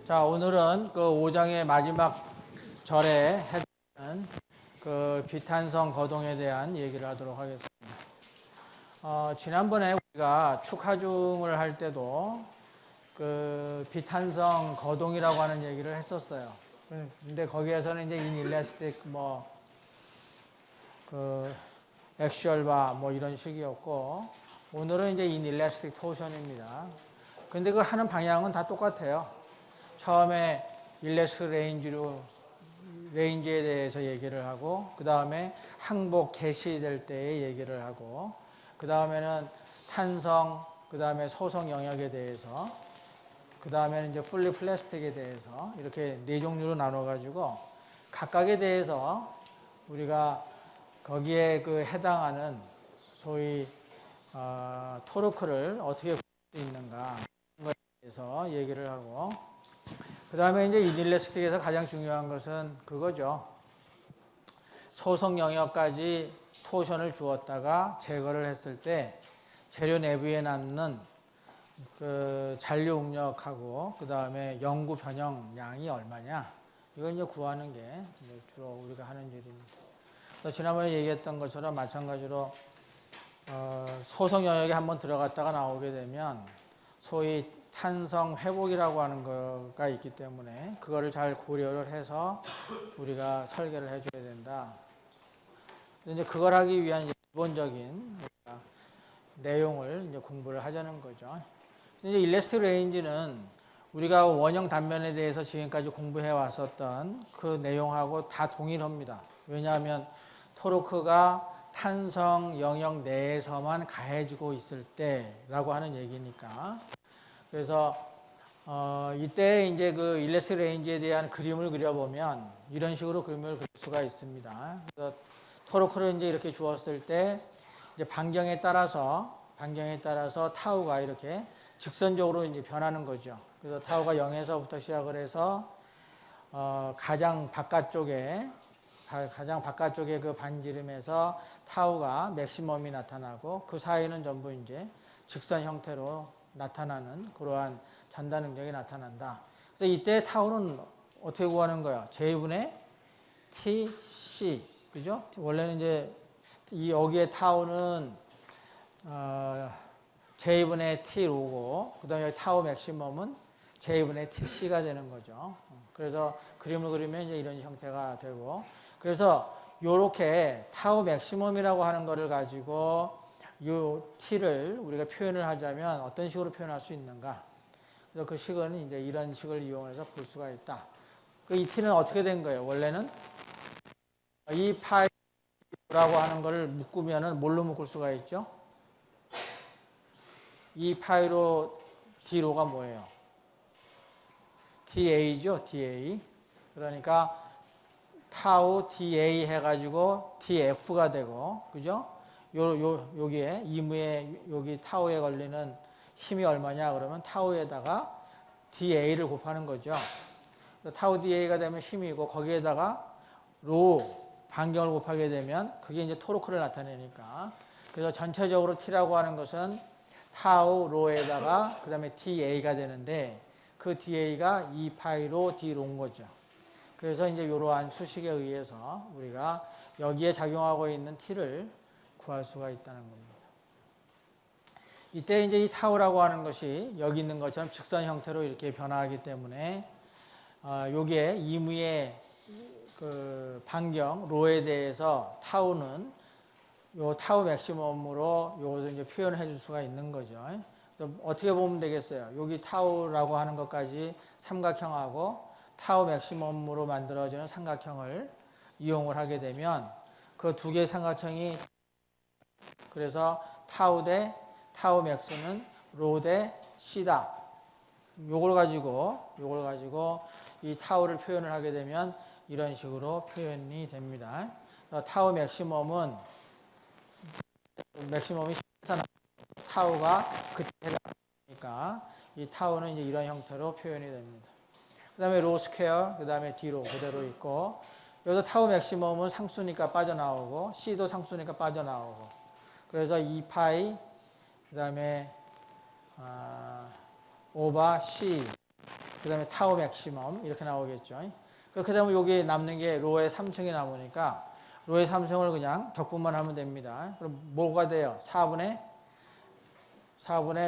자, 오늘은 그 5장의 마지막 절에 해당하는 그 비탄성 거동에 대한 얘기를 하도록 하겠습니다. 지난번에 우리가 축하중을 할 때도 그 비탄성 거동이라고 하는 얘기를 했었어요. 근데 거기에서는 이제 이닐레스틱 그 액슈얼바 이런 식이었고, 오늘은 이제 이닐레스틱 토션입니다. 근데 그 하는 방향은 다 똑같아요. 처음에 일렉트릭 레인지에 대해서 얘기를 하고, 그 다음에 항복 개시될 때의 얘기를 하고, 그 다음에는 탄성, 그 다음에 소성 영역에 대해서, 그 다음에는 이제 풀리 플라스틱에 대해서 이렇게 네 종류로 나눠가지고 각각에 대해서 우리가 거기에 그 해당하는 소위 토르크를 어떻게 구할 수 있는가 그거에 대해서 얘기를 하고, 그 다음에 이제 이닐레스틱에서 가장 중요한 것은 그거죠. 소성 영역까지 토션을 주었다가 제거를 했을 때 재료 내부에 남는 그 잔류 응력하고 그 다음에 영구 변형량이 얼마냐, 이걸 이제 구하는 게 이제 주로 우리가 하는 일입니다. 지난번에 얘기했던 것처럼 마찬가지로 소성 영역에 한번 들어갔다가 나오게 되면 소위 탄성 회복이라고 하는 거가 있기 때문에 그거를 잘 고려를 해서 우리가 설계를 해줘야 된다. 이제 그걸 하기 위한 기본적인 내용을 이제 공부를 하자는 거죠. 이제 일렉트릭 레인지는 우리가 원형 단면에 대해서 지금까지 공부해 왔었던 그 내용하고 다 동일합니다. 왜냐하면 토르크가 탄성 영역 내에서만 가해지고 있을 때라고 하는 얘기니까. 그래서 이때 이제 그 일렉트릭 레인지에 대한 그림을 그려보면 이런 식으로 그림을 그릴 수가 있습니다. 그래서 토르크를 이제 이렇게 주었을 때 이제 반경에 따라서 타우가 이렇게 직선적으로 이제 변하는 거죠. 그래서 타우가 0에서부터 시작을 해서 가장 바깥쪽에 그 반지름에서 타우가 맥시멈이 나타나고, 그 사이는 전부 이제 직선 형태로 나타나는 그러한 전달 능력이 나타난다. 그래서 이때 타우는 어떻게 구하는 거야? J분의 TC, 그죠? 원래는 이제 여기에 타우는 J분의 T로고, 그 다음에 타우 맥시멈은 J분의 TC가 되는 거죠. 그래서 그림을 그리면 이제 이런 형태가 되고, 그래서 요렇게 타우 맥시멈이라고 하는 거를 가지고 이 T를 우리가 표현을 하자면 어떤 식으로 표현할 수 있는가? 그래서 그 식은 이제 이런 식을 이용해서 볼 수가 있다. 이 T는 어떻게 된 거예요? 원래는 이 파이라고 하는 거를 묶으면은 뭘로 묶을 수가 있죠? 이 파이로 D로가 뭐예요? DA죠, DA. 그러니까 타우 DA 해가지고 DF가 되고, 그죠? 여기에 이무에 여기 타우에 걸리는 힘이 얼마냐 그러면 타우에다가 DA를 곱하는 거죠. 타우 DA가 되면 힘이고, 거기에다가 로 반경을 곱하게 되면 그게 이제 토르크를 나타내니까. 그래서 전체적으로 T라고 하는 것은 타우 로에다가 그 다음에 DA가 되는데, 그 DA가 2파이로 D로인 거죠. 그래서 이제 이러한 수식에 의해서 우리가 여기에 작용하고 있는 T를 구할 수가 있다는 겁니다. 이때 이제 이 타우라고 하는 것이 여기 있는 것처럼 직선 형태로 이렇게 변화하기 때문에 여기에 이무의 그 반경 로에 대해서 타우는 요 타우 맥시멈으로 요것을 이제 표현해 줄 수가 있는 거죠. 어떻게 보면 되겠어요? 여기 타우라고 하는 것까지 삼각형하고 타우 맥시멈으로 만들어지는 삼각형을 이용을 하게 되면 그 두 개의 삼각형이, 그래서 타우 대 타우 맥스는 로 대 C다. 요걸 가지고 이 타우를 표현을 하게 되면 이런 식으로 표현이 됩니다. 타우 맥시멈이 타우가 그때 해당하니까 이 타우는 이제 이런 형태로 표현이 됩니다. 그 다음에 로 스퀘어, 그 다음에 D로 그대로 있고, 여기서 타우 맥시멈은 상수니까 빠져나오고, C도 상수니까 빠져나오고, 그래서 2파이, 그 다음에 오바 C, 그 다음에 타우 맥시멈 이렇게 나오겠죠. 그렇게 되면 여기 남는 게 로의 3승이 남으니까 로의 3승을 그냥 적분만 하면 됩니다. 그럼 뭐가 돼요? 4분의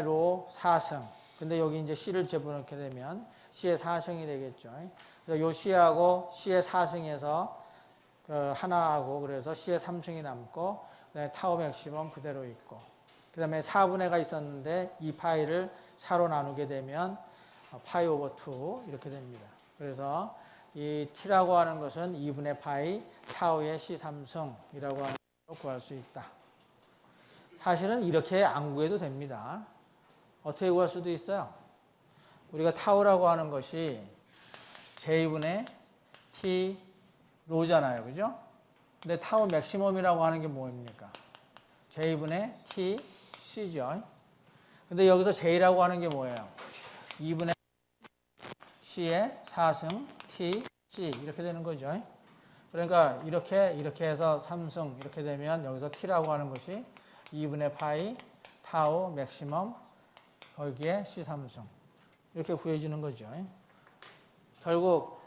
로 4승. 근데 여기 이제 C를 집어넣게 되면 C의 4승이 되겠죠. 그래서 요 C하고 C의 4승에서 그 하나하고 그래서 C의 3승이 남고 그다음에 타우 맥시멈 그대로 있고 그다음에 4분의가 있었는데 이 파이를 4로 나누게 되면 파이 오버 2 이렇게 됩니다. 그래서 이 t라고 하는 것은 2분의 파이 타우의 C3승이라고 하는 것으로 구할 수 있다. 사실은 이렇게 안 구해도 됩니다. 어떻게 구할 수도 있어요. 우리가 타우라고 하는 것이 J분의 T 로잖아요. 그죠? 근데 타우 맥시멈이라고 하는 게 뭡니까? J분의 T C죠. 근데 여기서 J라고 하는 게 뭐예요? 2분의 C의 4승 T C 이렇게 되는 거죠. 그러니까 이렇게 해서 3승 이렇게 되면 여기서 T라고 하는 것이 2분의 파이 타우 맥시멈 거기에 C3승 이렇게 구해지는 거죠. 결국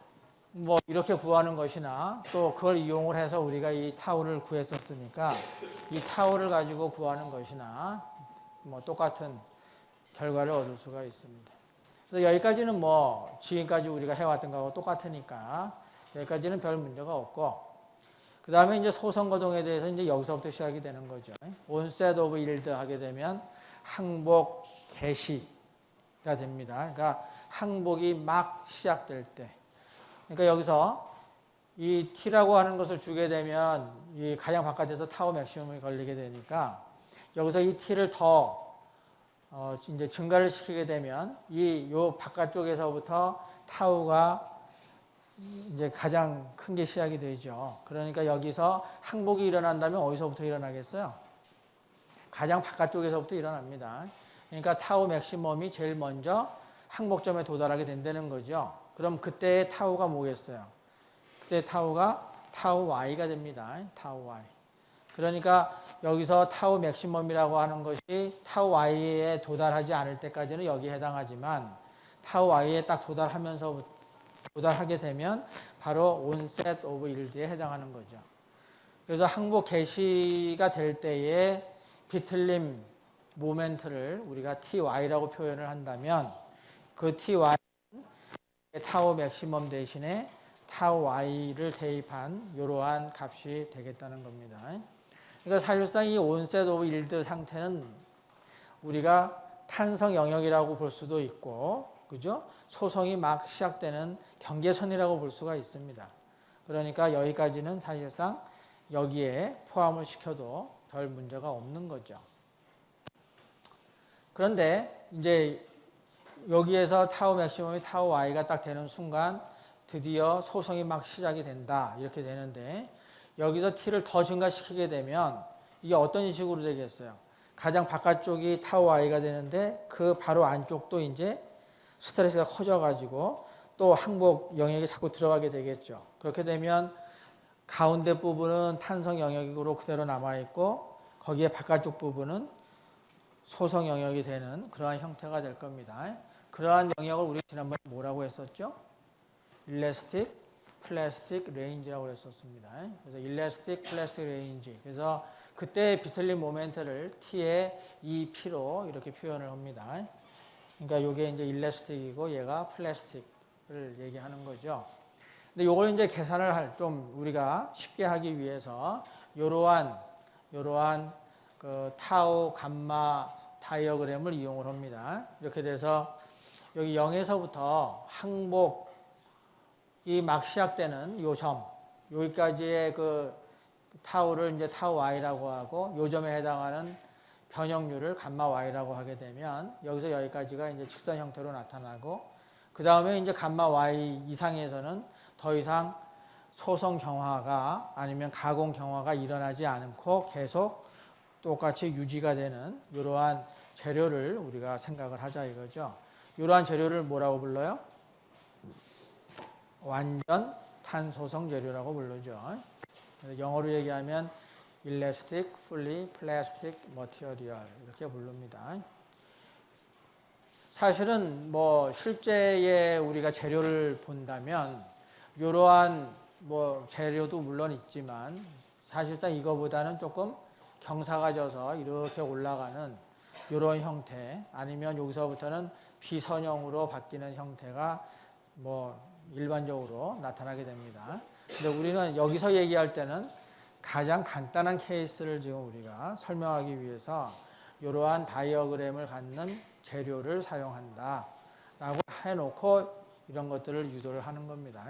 뭐 이렇게 구하는 것이나 또 그걸 이용을 해서 우리가 이 타우를 구했었으니까 이 타우를 가지고 구하는 것이나 뭐 똑같은 결과를 얻을 수가 있습니다. 그래서 여기까지는 뭐 지금까지 우리가 해왔던 거하고 똑같으니까 여기까지는 별 문제가 없고 그 다음에 이제 소선거동에 대해서 이제 여기서부터 시작이 되는 거죠. onset of yield 하게 되면 항복 개시가 됩니다. 그러니까 항복이 막 시작될 때. 그러니까 여기서 이 t라고 하는 것을 주게 되면 이 가장 바깥에서 타우 맥시멈이 걸리게 되니까 여기서 이 t를 더 이제 증가를 시키게 되면 요 바깥쪽에서부터 타우가 이제 가장 큰 게 시작이 되죠. 그러니까 여기서 항복이 일어난다면 어디서부터 일어나겠어요? 가장 바깥쪽에서부터 일어납니다. 그러니까 타우 맥시멈이 제일 먼저 항복점에 도달하게 된다는 거죠. 그럼 그때의 타우가 뭐겠어요? 그때 타우가 타우 y가 됩니다. 타우 y. 그러니까 여기서 타우 맥시멈이라고 하는 것이 타우 y에 도달하지 않을 때까지는 여기에 해당하지만 타우 y에 딱 도달하게 되면 바로 onset of yield에 해당하는 거죠. 그래서 항복 개시가 될 때에 비틀림 모멘트를 우리가 ty라고 표현을 한다면 그 ty는 타우 맥시멈 대신에 타우 y를 대입한 이러한 값이 되겠다는 겁니다. 그러니까 사실상 이 onset of yield 상태는 우리가 탄성 영역이라고 볼 수도 있고, 그죠? 소성이 막 시작되는 경계선이라고 볼 수가 있습니다. 그러니까 여기까지는 사실상 여기에 포함을 시켜도 별 문제가 없는 거죠. 그런데 이제 여기에서 타우 맥시멈이 타우 y가 딱 되는 순간 드디어 소성이 막 시작이 된다. 이렇게 되는데 여기서 t를 더 증가시키게 되면 이게 어떤 식으로 되겠어요? 가장 바깥쪽이 타우 y가 되는데 그 바로 안쪽도 이제 스트레스가 커져가지고 또 항복 영역에 자꾸 들어가게 되겠죠. 그렇게 되면 가운데 부분은 탄성 영역으로 그대로 남아있고 거기에 바깥쪽 부분은 소성 영역이 되는 그러한 형태가 될 겁니다. 그러한 영역을 우리 지난번에 뭐라고 했었죠? Elastic Plastic Range라고 했었습니다. 그래서 Elastic Plastic Range. 그래서 그때 비틀림 모멘트를 T의 EP로 이렇게 표현을 합니다. 그러니까 이게 이제 일라스틱이고 얘가 플라스틱을 얘기하는 거죠. 근데 이걸 이제 계산을 좀 우리가 쉽게 하기 위해서 이러한 그 타우 감마 다이어그램을 이용을 합니다. 이렇게 돼서 여기 0에서부터 항복이 막 시작되는 요 점, 여기까지의 그 타우를 이제 타우 y라고 하고 요 점에 해당하는 변형률을 감마 y라고 하게 되면 여기서 여기까지가 이제 직선 형태로 나타나고 그 다음에 이제 감마 y 이상에서는 더 이상 소성 경화가 아니면 가공 경화가 일어나지 않고 계속 똑같이 유지가 되는 이러한 재료를 우리가 생각을 하자 이거죠. 이러한 재료를 뭐라고 불러요? 완전 탄소성 재료라고 부르죠. 영어로 얘기하면 Elastic Fully Plastic Material 이렇게 부릅니다. 사실은 뭐 실제의 우리가 재료를 본다면 이러한 뭐 재료도 물론 있지만 사실상 이거보다는 조금 경사가 져서 이렇게 올라가는 이런 형태, 아니면 여기서부터는 비선형으로 바뀌는 형태가 뭐 일반적으로 나타나게 됩니다. 근데 우리는 여기서 얘기할 때는 가장 간단한 케이스를 지금 우리가 설명하기 위해서 이러한 다이어그램을 갖는 재료를 사용한다 라고 해놓고 이런 것들을 유도를 하는 겁니다.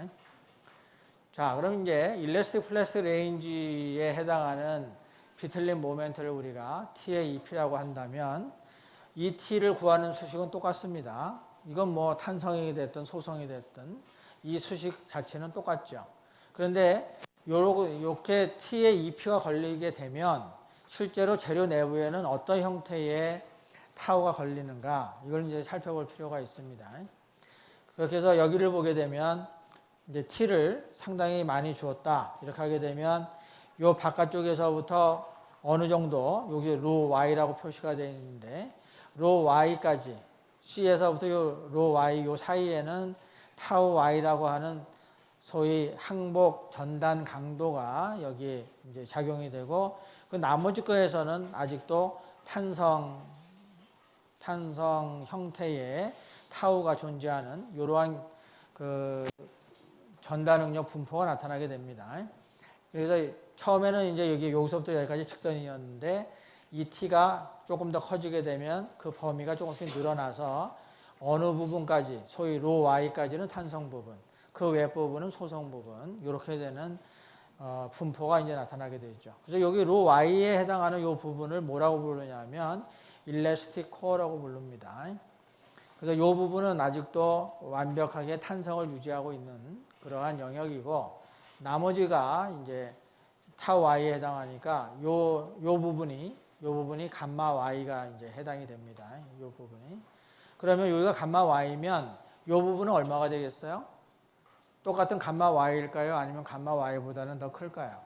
자, 그럼 이제 일래스틱 플래스틱 레인지에 해당하는 비틀린 모멘트를 우리가 T의 EP라고 한다면 이 T를 구하는 수식은 똑같습니다. 이건 뭐 탄성이 됐든 소성이 됐든 이 수식 자체는 똑같죠. 그런데 이렇게 T의 EP가 걸리게 되면 실제로 재료 내부에는 어떤 형태의 타우가 걸리는가, 이걸 이제 살펴볼 필요가 있습니다. 그렇게 해서 여기를 보게 되면 이제 T를 상당히 많이 주었다 이렇게 하게 되면 요 바깥쪽에서부터 어느 정도 여기 로 Y라고 표시가 되어 있는데 로 Y까지 C에서부터 요 로 Y 요 사이에는 타우 Y라고 하는 소위 항복 전단 강도가 여기 이제 작용이 되고 그 나머지 거에서는 아직도 탄성 형태의 타우가 존재하는 이러한 그 전단 응력 분포가 나타나게 됩니다. 그래서 처음에는 이제 여기서부터 여기까지 직선이었는데 이 T가 조금 더 커지게 되면 그 범위가 조금씩 늘어나서 어느 부분까지 소위 로 Y까지는 탄성 부분, 그 외 부분은 소성 부분 이렇게 되는 분포가 이제 나타나게 되죠. 그래서 여기 로 Y에 해당하는 이 부분을 뭐라고 부르냐면 일래스틱 코어라고 부릅니다. 그래서 이 부분은 아직도 완벽하게 탄성을 유지하고 있는 그러한 영역이고 나머지가 이제 타우 Y에 해당하니까 요 부분이 감마 Y가 이제 해당이 됩니다. 요 부분이. 그러면 여기가 감마 Y면 요 부분은 얼마가 되겠어요? 똑같은 감마 Y일까요? 아니면 감마 Y보다는 더 클까요?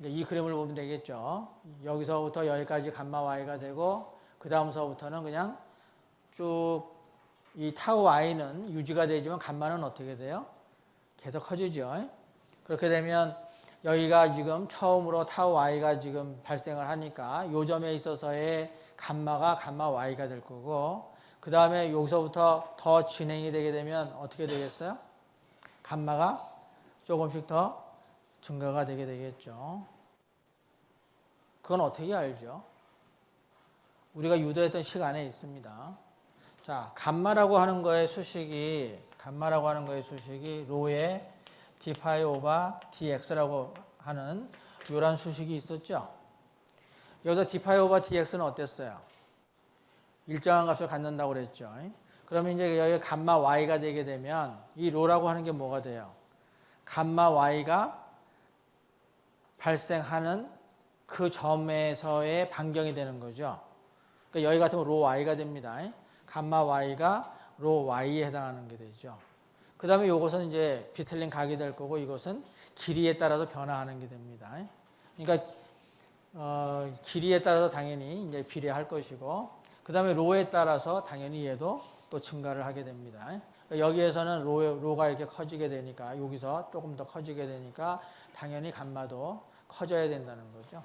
이 그림을 보면 되겠죠. 여기서부터 여기까지 감마 Y가 되고 그 다음서부터는 그냥 쭉 이 타우 Y는 유지가 되지만 감마는 어떻게 돼요? 계속 커지죠. 그렇게 되면 여기가 지금 처음으로 타우 Y가 지금 발생을 하니까 요 점에 있어서의 감마가 감마 Y가 될 거고 그 다음에 여기서부터 더 진행이 되게 되면 어떻게 되겠어요? 감마가 조금씩 더 증가가 되게 되겠죠. 그건 어떻게 알죠? 우리가 유도했던 시간에 있습니다. 자, 감마라고 하는 거의 수식이 로의 d파이 오버 dx라고 하는 이런 수식이 있었죠. 여기서 d파이 오버 dx는 어땠어요? 일정한 값을 갖는다고 그랬죠. 그러면 이제 여기 감마 y가 되게 되면 이 로라고 하는 게 뭐가 돼요? 감마 y가 발생하는 그 점에서의 반경이 되는 거죠. 그러니까 여기 같으면 로 y가 됩니다. 감마 y가 로 y에 해당하는 게 되죠. 그 다음에 이것은 이제 비틀린 각이 될 거고 이것은 길이에 따라서 변화하는 게 됩니다. 그러니까 길이에 따라서 당연히 이제 비례할 것이고 그 다음에 로에 따라서 당연히 얘도 또 증가를 하게 됩니다. 여기에서는 로가 이렇게 커지게 되니까 여기서 조금 더 커지게 되니까 당연히 감마도 커져야 된다는 거죠.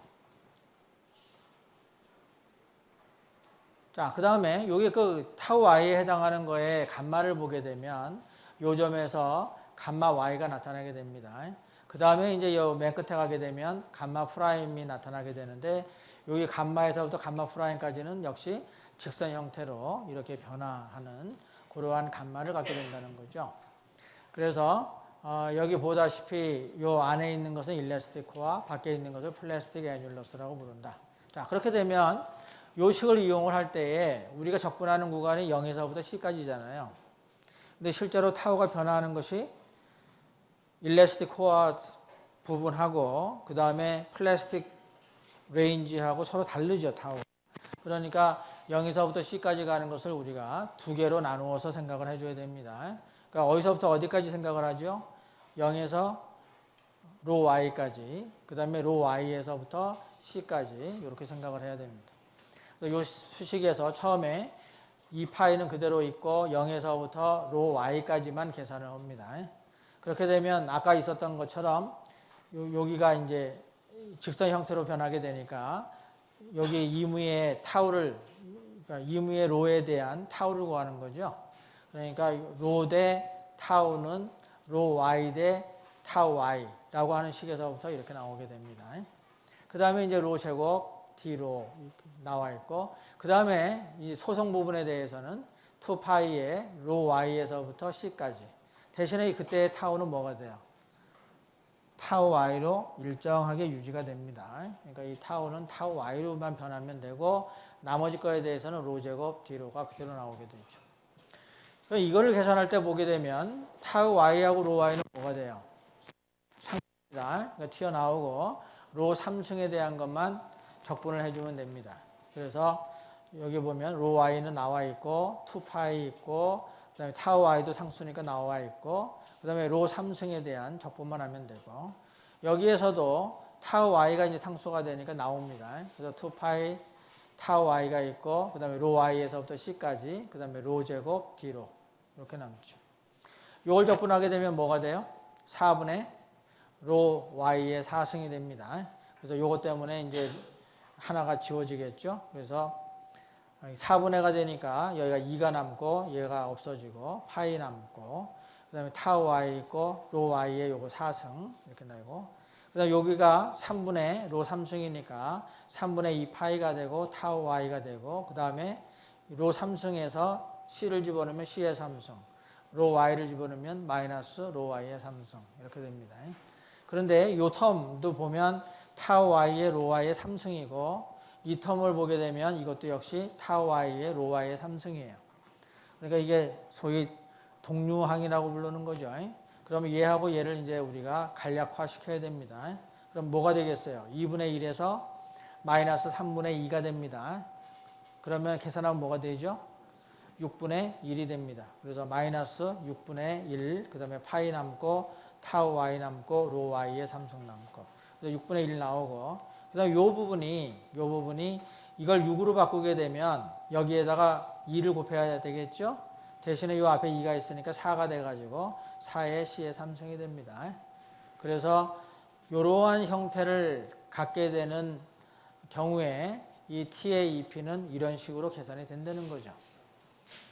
자, 그 다음에 여기 그 타우 y에 해당하는 거에 감마를 보게 되면 요 점에서 감마 y가 나타나게 됩니다. 그 다음에 이제 맨 끝에 가게 되면 감마 프라임이 나타나게 되는데 여기 감마에서부터 감마 프라임까지는 역시 직선 형태로 이렇게 변화하는 그러한 감마를 갖게 된다는 거죠. 그래서 여기 보다시피 요 안에 있는 것은 일래스틱 코어, 밖에 있는 것을 플라스틱 애뉴러스라고 부른다. 자, 그렇게 되면 요 식을 이용을 할 때에 우리가 접근하는 구간이 0에서부터 C까지잖아요. 근데 실제로 타우가 변화하는 것이 일래스틱 코어 부분하고 그 다음에 플라스틱 레인지하고 서로 다르죠, 타우. 그러니까 0에서부터 C까지 가는 것을 우리가 두 개로 나누어서 생각을 해줘야 됩니다. 그러니까 어디서부터 어디까지 생각을 하죠? 0에서 로 y까지, 그 다음에 로 y에서부터 c까지 이렇게 생각을 해야 됩니다. 그래서 이 수식에서 처음에 이 파이는 그대로 있고 0에서부터 로 y까지만 계산을 합니다. 그렇게 되면 아까 있었던 것처럼 여기가 이제 직선 형태로 변하게 되니까 여기 이무의 타우를, 그러니까 이무의 로에 대한 타우를 구하는 거죠. 그러니까 로 대 타우는 로 y 대 타우 y라고 하는 식에서부터 이렇게 나오게 됩니다. 그 다음에 이제 로 제곱 d로 나와 있고, 그 다음에 이 소성 부분에 대해서는 2파이의 로 y에서부터 c까지. 대신에 그때의 타우는 뭐가 돼요? 타우 y로 일정하게 유지가 됩니다. 그러니까 이 타우는 타우 y로만 변하면 되고, 나머지 거에 대해서는 로 제곱 d로가 그대로 나오게 되죠. 그럼 이거를 계산할 때 보게 되면 타우 y하고 로 y는 뭐가 돼요? 상수입니다. 그러니까 튀어나오고 로 3승에 대한 것만 적분을 해주면 됩니다. 그래서 여기 보면 로 y는 나와 있고 2파이 있고, 그 다음에 타우 y도 상수니까 나와 있고, 그 다음에 로 3승에 대한 적분만 하면 되고, 여기에서도 타우 y가 이제 상수가 되니까 나옵니다. 그래서 2파이 타우 y가 있고, 그 다음에 로 y에서부터 c까지, 그 다음에 로 제곱 d로 이렇게 남죠. 이걸 적분하게 되면 뭐가 돼요? 4분의 로 y의 4승이 됩니다. 그래서 요것 때문에 이제 하나가 지워지겠죠. 그래서 4분의가 되니까 여기가 2가 남고 얘가 없어지고 파이 남고, 그 다음에 타우 y 있고 로 y의 요거 4승 이렇게 나고, 그 다음에 여기가 3분의 로 3승이니까 3분의 2 파이가 되고 타우 y가 되고, 그 다음에 로 3승에서 c를 집어넣으면 c의 3승, 로 y를 집어넣으면 마이너스 로 y의 3승 이렇게 됩니다. 그런데 이 텀도 보면 타우 y의 로 y의 3승이고, 이 텀을 보게 되면 이것도 역시 타우 y의 로 y의 3승이에요. 그러니까 이게 소위 동류항이라고 부르는 거죠. 그러면 얘하고 얘를 이제 우리가 간략화 시켜야 됩니다. 그럼 뭐가 되겠어요? 2분의 1에서 마이너스 3분의 2가 됩니다. 그러면 계산하면 뭐가 되죠? 6분의 1이 됩니다. 그래서 마이너스 6분의 1, 그 다음에 파이 남고 타우 y 남고 로 y의 3승 남고, 그래서 6분의 1 나오고, 그 다음에 요 부분이 이걸 6으로 바꾸게 되면 여기에다가 2를 곱해야 되겠죠? 대신에 요 앞에 2가 있으니까 4가 돼가지고 4의 c의 3승이 됩니다. 그래서 이러한 형태를 갖게 되는 경우에 이 t의 EP는 이런 식으로 계산이 된다는 거죠.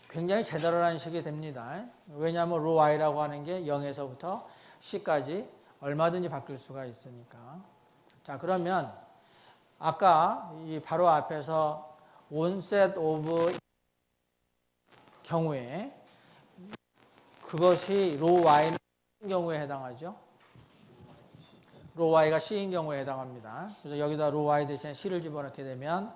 굉장히 제대로라는 식이 됩니다. 왜냐하면 로 y라고 하는 게 0에서부터 c까지 얼마든지 바뀔 수가 있으니까. 자, 그러면 아까 이 바로 앞에서 onset of 경우에 그것이 로 y는 C인 경우에 해당하죠. 로 y가 C인 경우에 해당합니다. 그래서 여기다 로 y 대신에 C를 집어넣게 되면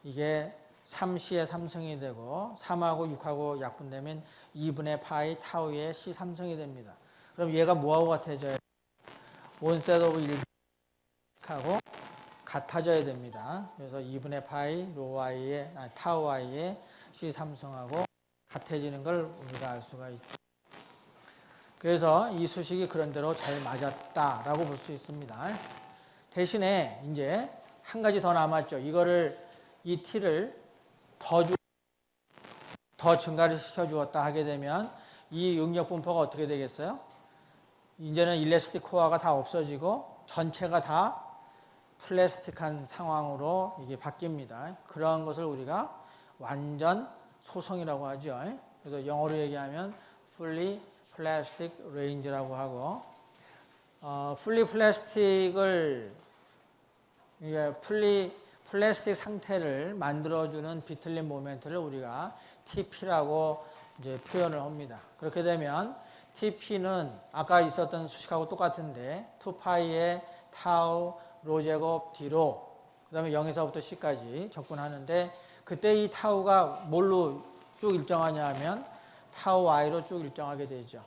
이게 3C의 3승이 되고, 3하고 6하고 약분되면 2분의 파이 타우의 C 3승이 됩니다. 그럼 얘가 뭐하고 같아져요? onset of 1하고 같아져야 됩니다. 그래서 2분의 파이 로 y의 타우 y의 C 3승하고 같아지는 걸 우리가 알 수가 있죠. 그래서 이 수식이 그런대로 잘 맞았다라고 볼 수 있습니다. 대신에 이제 한 가지 더 남았죠. 이 t를 더 증가를 시켜 주었다 하게 되면 이 응력 분포가 어떻게 되겠어요? 이제는 일레스틱 코어가 다 없어지고 전체가 다 플라스틱한 상황으로 이게 바뀝니다. 그러한 것을 우리가 완전 소성이라고 하죠. 그래서 영어로 얘기하면 fully plastic range라고 하고, fully plastic을 플라스틱 상태를 만들어주는 비틀린 모멘트를 우리가 TP라고 이제 표현을 합니다. 그렇게 되면 TP는 아까 있었던 수식하고 똑같은데 2파이의 타우 로 제곱 D로, 그 다음에 0에서부터 C까지 적분하는데, 그때 이 타우가 뭘로 쭉 일정하냐 하면 타우 y로 쭉 일정하게 되죠.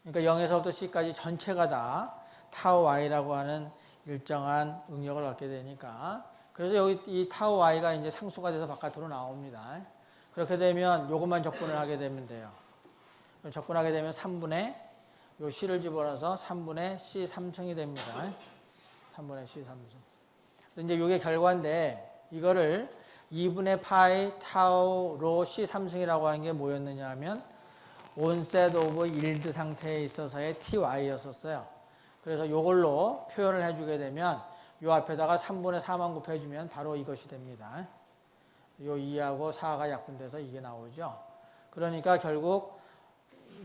그러니까 0에서부터 C까지 전체가 다 타우 y라고 하는 일정한 응력을 갖게 되니까, 그래서 여기 이 타우 y가 이제 상수가 돼서 바깥으로 나옵니다. 그렇게 되면 이것만 적분을 하게 되면 돼요. 적분하게 되면 3분의 요 C를 집어넣어서 3분의 C3승이 됩니다. 3분의 C3승. 이제 요게 결과인데 이거를 2분의 파이 타우 로 C3승이라고 하는 게 뭐였느냐 하면 온셋 오브 일드 상태에 있어서의 ty였었어요. 그래서 요걸로 표현을 해주게 되면 요 앞에다가 3분의 4만 곱해주면 바로 이것이 됩니다. 요 2하고 4가 약분돼서 이게 나오죠. 그러니까 결국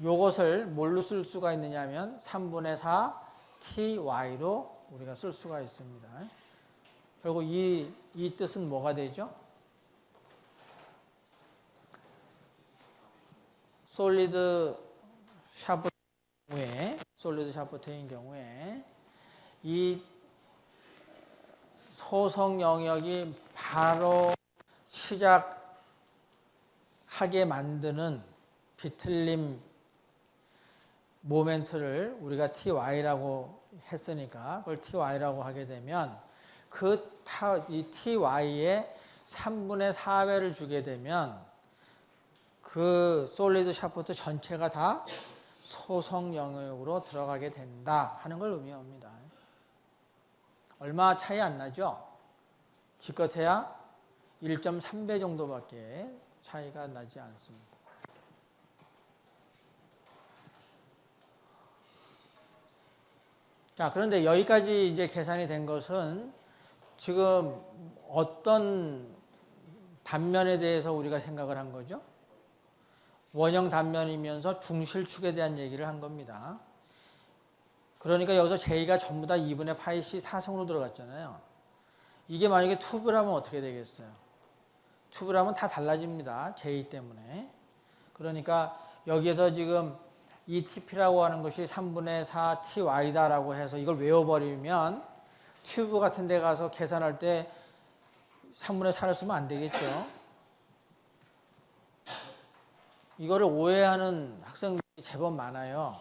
요것을 뭘로 쓸 수가 있느냐 하면 3분의 4 ty로 우리가 쓸 수가 있습니다. 결국 이 뜻은 뭐가 되죠? 솔리드 샤프트인 경우에 이 소성 영역이 바로 시작하게 만드는 비틀림 모멘트를 우리가 ty라고 했으니까 그걸 ty라고 하게 되면 이 ty에 3분의 4배를 주게 되면 그 솔리드 샤프트 전체가 다 소성 영역으로 들어가게 된다 하는 걸 의미합니다. 얼마 차이 안 나죠? 기껏해야 1.3배 정도밖에 차이가 나지 않습니다. 자, 그런데 여기까지 이제 계산이 된 것은 지금 어떤 단면에 대해서 우리가 생각을 한 거죠? 원형 단면이면서 중실축에 대한 얘기를 한 겁니다. 그러니까 여기서 J가 전부 다 2분의 파이 C 4승으로 들어갔잖아요. 이게 만약에 튜브라면 어떻게 되겠어요? 튜브라면 다 달라집니다. J 때문에. 그러니까 여기에서 지금 이 TP라고 하는 것이 3분의 4 TY다라고 해서 이걸 외워버리면 튜브 같은 데 가서 계산할 때 3분의 4를 쓰면 안 되겠죠. 이거를 오해하는 학생들이 제법 많아요.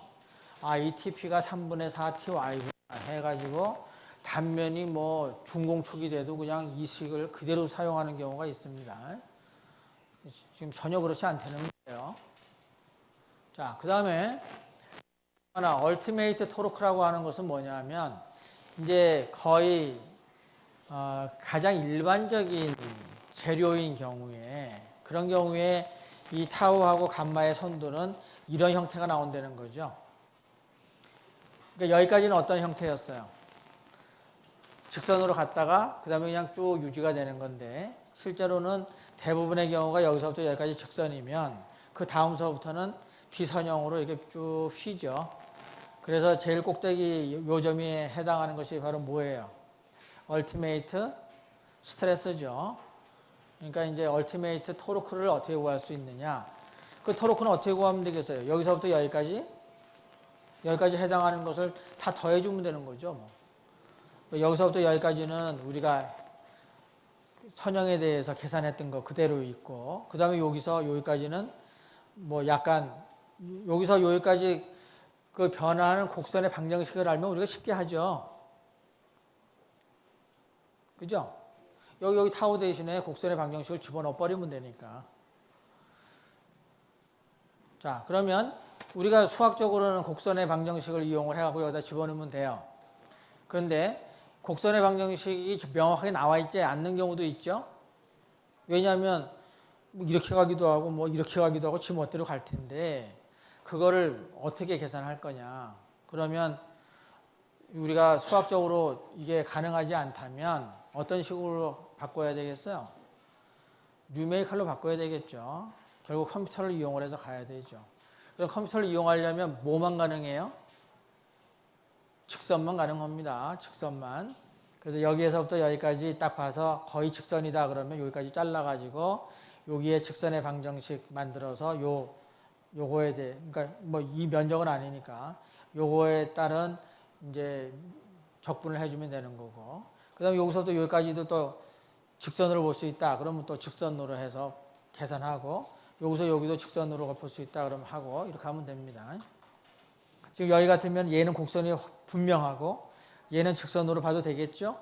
아, 이 TP가 3분의 4 TY구나 해가지고 단면이 뭐 중공축이 돼도 그냥 이 식을 그대로 사용하는 경우가 있습니다. 지금 전혀 그렇지 않다는 거예요. 자, 그 다음에 하나 얼티메이트 토르크라고 하는 것은 뭐냐면 이제 거의 가장 일반적인 재료인 경우에 그런 경우에 이 타우하고 감마의 선도는 이런 형태가 나온다는 거죠. 그러니까 여기까지는 어떤 형태였어요? 직선으로 갔다가 그 다음에 그냥 쭉 유지가 되는 건데 실제로는 대부분의 경우가 여기서부터 여기까지 직선이면 그 다음서부터는 비선형으로 이렇게 쭉 휘죠. 그래서 제일 꼭대기 요점에 해당하는 것이 바로 뭐예요? 얼티메이트 스트레스죠. 그러니까 이제 얼티메이트 토르크를 어떻게 구할 수 있느냐? 그 토르크는 어떻게 구하면 되겠어요? 여기서부터 여기까지 해당하는 것을 다 더해주면 되는 거죠. 뭐. 여기서부터 여기까지는 우리가 선형에 대해서 계산했던 거 그대로 있고, 그 다음에 여기서 여기까지는 뭐 약간 여기서 여기까지 그 변화하는 곡선의 방정식을 알면 우리가 쉽게 하죠. 그죠? 여기 타우 대신에 곡선의 방정식을 집어넣어 버리면 되니까. 자, 그러면 우리가 수학적으로는 곡선의 방정식을 이용을 해갖고 여기다 집어넣으면 돼요. 그런데 곡선의 방정식이 명확하게 나와 있지 않는 경우도 있죠. 왜냐하면 뭐 이렇게 가기도 하고 뭐 이렇게 가기도 하고 지 멋대로 갈 텐데 그거를 어떻게 계산할 거냐. 그러면 우리가 수학적으로 이게 가능하지 않다면 어떤 식으로 바꿔야 되겠어요? 뉴메리컬로 바꿔야 되겠죠. 결국 컴퓨터를 이용을 해서 가야 되죠. 그럼 컴퓨터를 이용하려면 뭐만 가능해요? 직선만 가능합니다. 직선만. 그래서 여기에서부터 여기까지 딱 봐서 거의 직선이다 그러면 여기까지 잘라가지고 여기에 직선의 방정식 만들어서 요거에 대해, 그러니까 뭐 이 면적은 아니니까 요거에 따른 이제 적분을 해주면 되는 거고. 그 다음에 여기서부터 여기까지도 또 직선으로 볼 수 있다. 그러면 또 직선으로 해서 계산하고 여기서 여기도 직선으로 볼 수 있다. 그러면 하고 이렇게 하면 됩니다. 지금 여기 같으면 얘는 곡선이 분명하고 얘는 직선으로 봐도 되겠죠?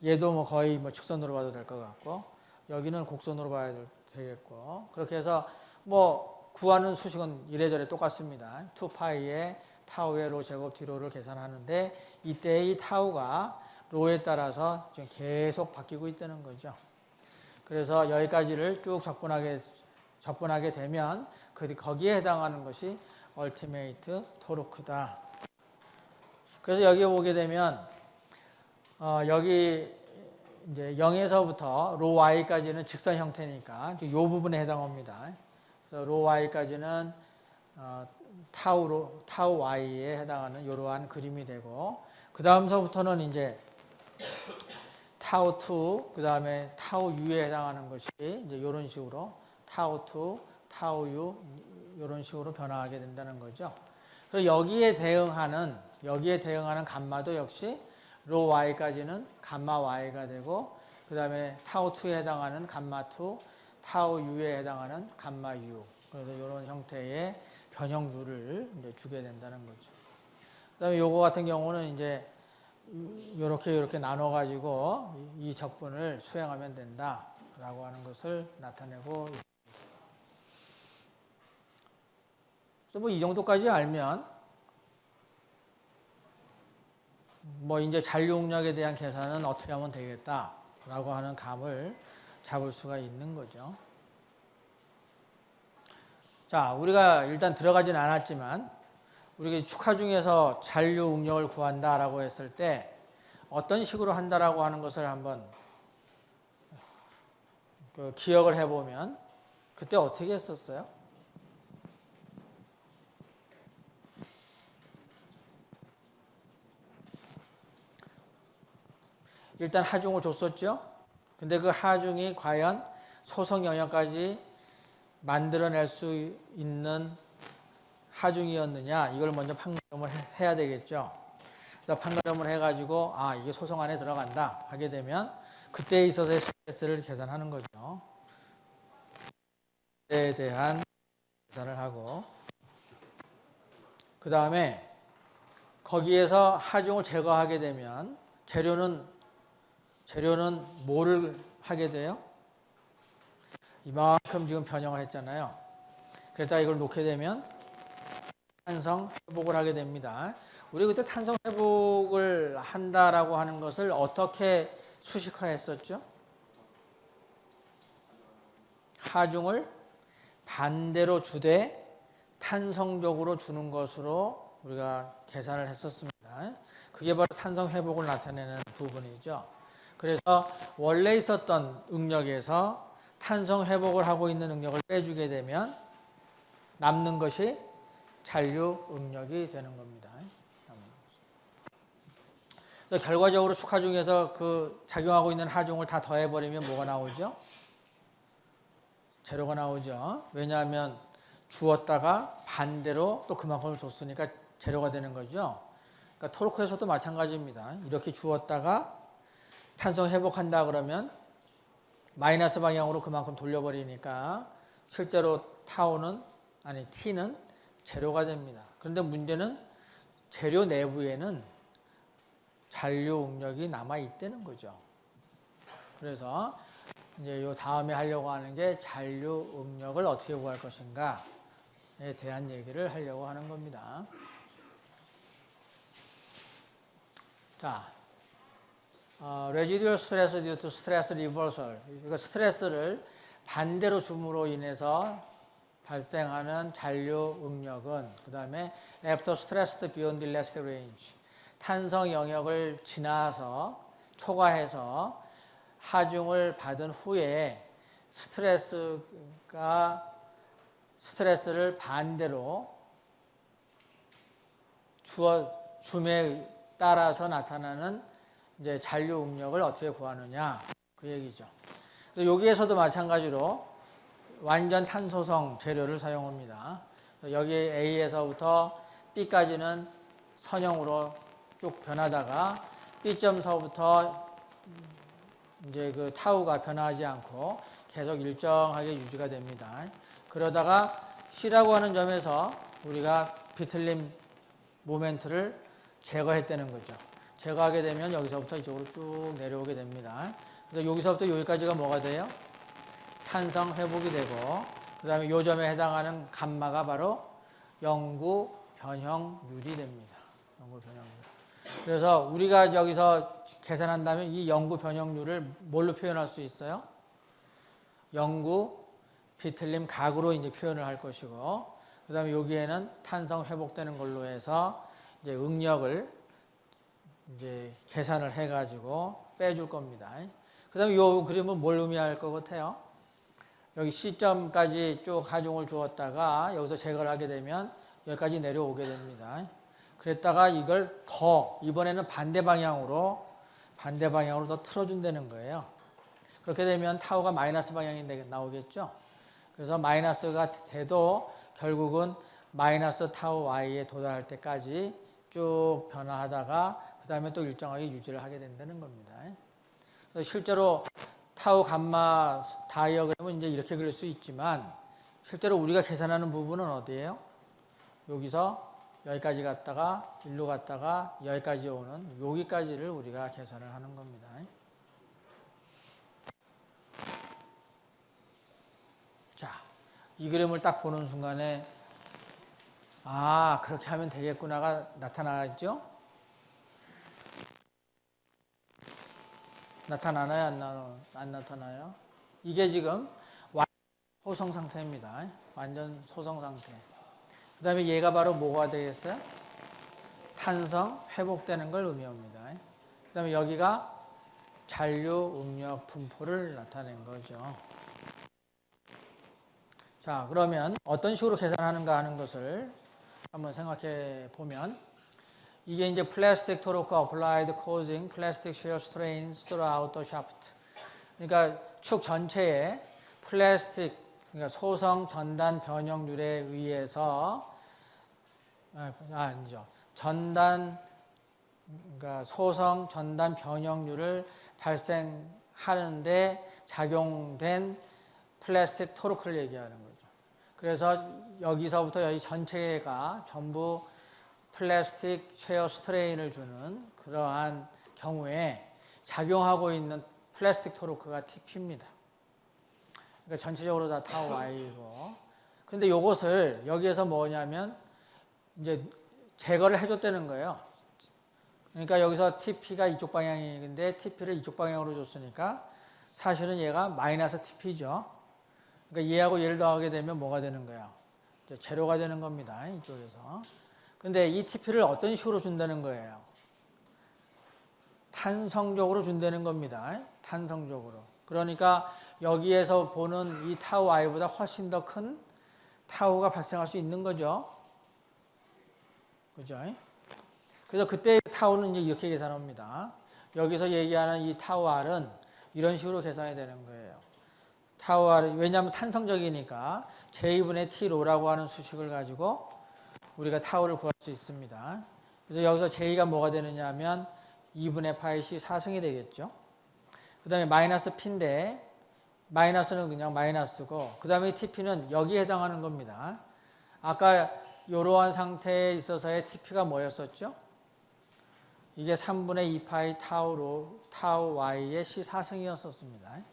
얘도 뭐 거의 뭐 직선으로 봐도 될 것 같고 여기는 곡선으로 봐야 되겠고 그렇게 해서 뭐 구하는 수식은 이래저래 똑같습니다. 2파이에 타우의 로 제곱 d로를 계산하는데 이때 이 타우가 로에 따라서 좀 계속 바뀌고 있다는 거죠. 그래서 여기까지를 쭉 접근하게 되면 거기에 해당하는 것이 얼티메이트 토르크다. 그래서 여기 보게 되면 여기 이제 0에서부터 로 y까지는 직선 형태니까 이 부분에 해당합니다. 그래서 로 y까지는 타우 y에 해당하는 이러한 그림이 되고, 그 다음서부터는 이제 타우 2, 그 다음에 타우 u에 해당하는 것이 이제 이런 식으로 타우 2, 타우 u 이런 식으로 변화하게 된다는 거죠. 그리고 여기에 대응하는 감마도 역시 로 y까지는 감마 y가 되고, 그 다음에 타우 2에 해당하는 감마 2, 타우 u에 해당하는 감마 u. 그래서 이런 형태의 변형들을 이제 주게 된다는 거죠. 그 다음에 요거 같은 경우는 이제 이렇게 나눠가지고 이 적분을 수행하면 된다라고 하는 것을 나타내고 있습니다. 그래서 뭐 이 정도까지 알면 뭐 이제 잔류응력에 대한 계산은 어떻게 하면 되겠다라고 하는 감을 잡을 수가 있는 거죠. 자, 우리가 일단 들어가지는 않았지만 우리가 축하 중에서 잔류응력을 구한다라고 했을 때 어떤 식으로 한다라고 하는 것을 한번 기억을 해보면 그때 어떻게 했었어요? 일단 하중을 줬었죠. 근데 그 하중이 과연 소성 영역까지 만들어낼 수 있는 하중이었느냐, 이걸 먼저 판가름을 해야 되겠죠. 그래서 판가름을 해가지고 이게 소성 안에 들어간다 하게 되면 그때에 있어서의 스트레스를 계산하는 거죠. 그때에 대한 계산을 하고, 그 다음에 거기에서 하중을 제거하게 되면 재료는 뭐를 하게 돼요? 이만큼 지금 변형을 했잖아요. 그러다 이걸 놓게 되면 탄성 회복을 하게 됩니다. 우리 그때 탄성 회복을 한다라고 하는 것을 어떻게 수식화했었죠? 하중을 반대로 주되 탄성적으로 주는 것으로 우리가 계산을 했었습니다. 그게 바로 탄성 회복을 나타내는 부분이죠. 그래서 원래 있었던 응력에서 탄성 회복을 하고 있는 응력을 빼주게 되면 남는 것이 잔류 응력이 되는 겁니다. 그래서 결과적으로 축하 중에서 그 작용하고 있는 하중을 다 더해버리면 뭐가 나오죠? 재료가 나오죠. 왜냐하면 주었다가 반대로 또 그만큼을 줬으니까 재료가 되는 거죠. 그러니까 토르크에서도 마찬가지입니다. 이렇게 주었다가 탄성 회복한다 그러면 마이너스 방향으로 그만큼 돌려버리니까 실제로 T는 재료가 됩니다. 그런데 문제는 재료 내부에는 잔류 응력이 남아 있다는 거죠. 그래서 이제 요 다음에 하려고 하는 게 잔류 응력을 어떻게 구할 것인가에 대한 얘기를 하려고 하는 겁니다. 자, residual stress due to stress reversal. 그러니까 스트레스를 반대로 줌으로 인해서 발생하는 잔류 응력은, 그 다음에 after stressed beyond elastic range, 탄성 영역을 지나서 초과해서 하중을 받은 후에 스트레스를 반대로 줌에 따라서 나타나는 이제 잔류 응력을 어떻게 구하느냐, 그 얘기죠. 여기에서도 마찬가지로 완전 탄소성 재료를 사용합니다. 여기 A에서부터 B까지는 선형으로 쭉 변하다가 B점서부터 이제 그 타우가 변화하지 않고 계속 일정하게 유지가 됩니다. 그러다가 C라고 하는 점에서 우리가 비틀림 모멘트를 제거했다는 거죠. 제거하게 되면 여기서부터 이쪽으로 쭉 내려오게 됩니다. 그래서 여기서부터 여기까지가 뭐가 돼요? 탄성 회복이 되고, 그 다음에 요 점에 해당하는 감마가 바로 영구 변형률이 됩니다. 영구 변형률. 그래서 우리가 여기서 계산한다면 이 영구 변형률을 뭘로 표현할 수 있어요? 영구 비틀림 각으로 이제 표현을 할 것이고, 그 다음에 여기에는 탄성 회복되는 걸로 해서 이제 응력을 이제 계산을 해가지고 빼줄 겁니다. 그 다음에 이 그림은 뭘 의미할 것 같아요? 여기 C점까지 쭉 하중을 주었다가 여기서 제거를 하게 되면 여기까지 내려오게 됩니다. 그랬다가 이걸 더 이번에는 반대 방향으로 더 틀어준다는 거예요. 그렇게 되면 타우가 마이너스 방향이 나오겠죠. 그래서 마이너스가 돼도 결국은 마이너스 타우 y에 도달할 때까지 쭉 변화하다가 그 다음에 또 일정하게 유지를 하게 된다는 겁니다. 그래서 실제로 타우 감마 다이어그램은 이제 이렇게 그릴 수 있지만 실제로 우리가 계산하는 부분은 어디예요? 여기서 여기까지 갔다가 일로 갔다가 여기까지 오는 여기까지를 우리가 계산을 하는 겁니다. 자, 이 그림을 딱 보는 순간에 아, 그렇게 하면 되겠구나가 나타나죠? 나타나나요? 안 나타나요? 이게 지금 소성 상태입니다. 완전 소성 상태. 그 다음에 얘가 바로 뭐가 되겠어요? 탄성 회복되는 걸 의미합니다. 그 다음에 여기가 잔류 응력 분포를 나타낸 거죠. 자, 그러면 어떤 식으로 계산하는가 하는 것을 한번 생각해 보면 이게 이제 plastic torque applied causing plastic shear strains throughout the shaft. 그러니까 축 전체에 플라스틱, 그러니까 소성 전단 변형률에 의해서 아니죠. 그러니까 소성 전단 변형률을 발생하는데 작용된 플라스틱 토르크를 얘기하는 거죠. 그래서 여기서부터 여기 전체가 전부 플라스틱 쉐어 스트레인을 주는 그러한 경우에 작용하고 있는 플라스틱 토르크가 TP입니다. 그러니까 전체적으로 다 타우 Y이고. 근데 이것을 여기에서 뭐냐면 이제 제거를 해줬다는 거예요. 그러니까 여기서 TP가 이쪽 방향인데 TP를 이쪽 방향으로 줬으니까 사실은 얘가 마이너스 TP죠. 그러니까 얘하고 얘를 더하게 되면 뭐가 되는 거야? 제로가 되는 겁니다. 이쪽에서. 근데 이 TP를 어떤 식으로 준다는 거예요? 탄성적으로 준다는 겁니다. 탄성적으로. 그러니까 여기에서 보는 이 타우 I보다 훨씬 더 큰 타우가 발생할 수 있는 거죠. 그죠? 그래서 그때 타우는 이제 이렇게 계산합니다. 여기서 얘기하는 이 타우 R은 이런 식으로 계산이 되는 거예요. 타우 R, 왜냐하면 탄성적이니까 J2분의 T로라고 하는 수식을 가지고 우리가 타우를 구할 수 있습니다. 그래서 여기서 J가 뭐가 되느냐 하면 2분의 파이 C 4승이 되겠죠. 그 다음에 마이너스 P인데 마이너스는 그냥 마이너스고 그 다음에 TP는 여기에 해당하는 겁니다. 아까 이러한 상태에 있어서의 TP가 뭐였었죠? 이게 3분의 2파이 타우로 타우 Y의 C 4승이었었습니다.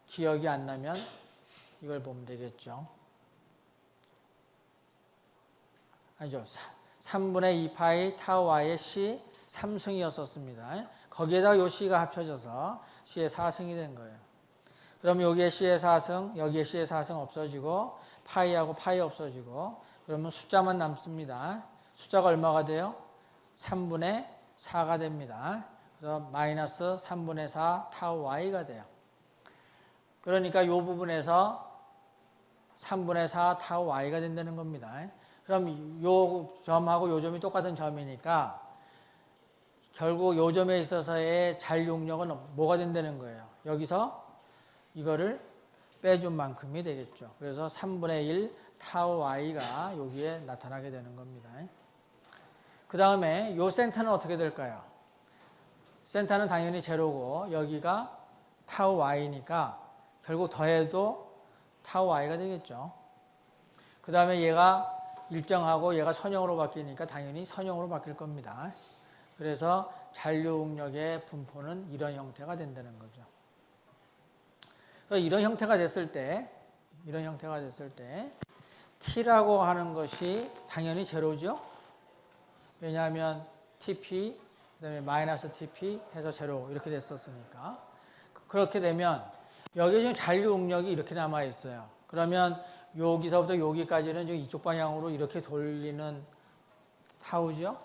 기억이 안 나면 이걸 보면 되겠죠. 아니죠. 3분의 2파이 타우 Y의 C 3승이었었습니다. 거기에다가 요 C가 합쳐져서 C의 4승이 된 거예요. 그럼 여기에 C의 4승, 여기에 C의 4승 없어지고 파이하고 파이 없어지고 그러면 숫자만 남습니다. 숫자가 얼마가 돼요? 3분의 4가 됩니다. 그래서 마이너스 3분의 4 타우 Y가 돼요. 그러니까 이 부분에서 3분의 4 타우 Y가 된다는 겁니다. 그럼 요 점하고 요 점이 똑같은 점이니까 결국 요 점에 있어서의 잔용력은 뭐가 된다는 거예요. 여기서 이거를 빼준 만큼이 되겠죠. 그래서 3분의 1 타우 Y가 여기에 나타나게 되는 겁니다. 그 다음에 요 센터는 어떻게 될까요? 센터는 당연히 제로고 여기가 타우 Y니까 결국 더해도 타우 Y가 되겠죠. 그 다음에 얘가 일정하고 얘가 선형으로 바뀌니까 당연히 선형으로 바뀔 겁니다. 그래서 잔류응력의 분포는 이런 형태가 된다는 거죠. 그래서 이런 형태가 됐을 때 T라고 하는 것이 당연히 제로죠. 왜냐하면 TP, 그다음에 마이너스 TP 해서 제로 이렇게 됐었으니까. 그렇게 되면 여기 지금 잔류 응력이 이렇게 남아 있어요. 그러면 여기서부터 여기까지는 지금 이쪽 방향으로 이렇게 돌리는 타우죠.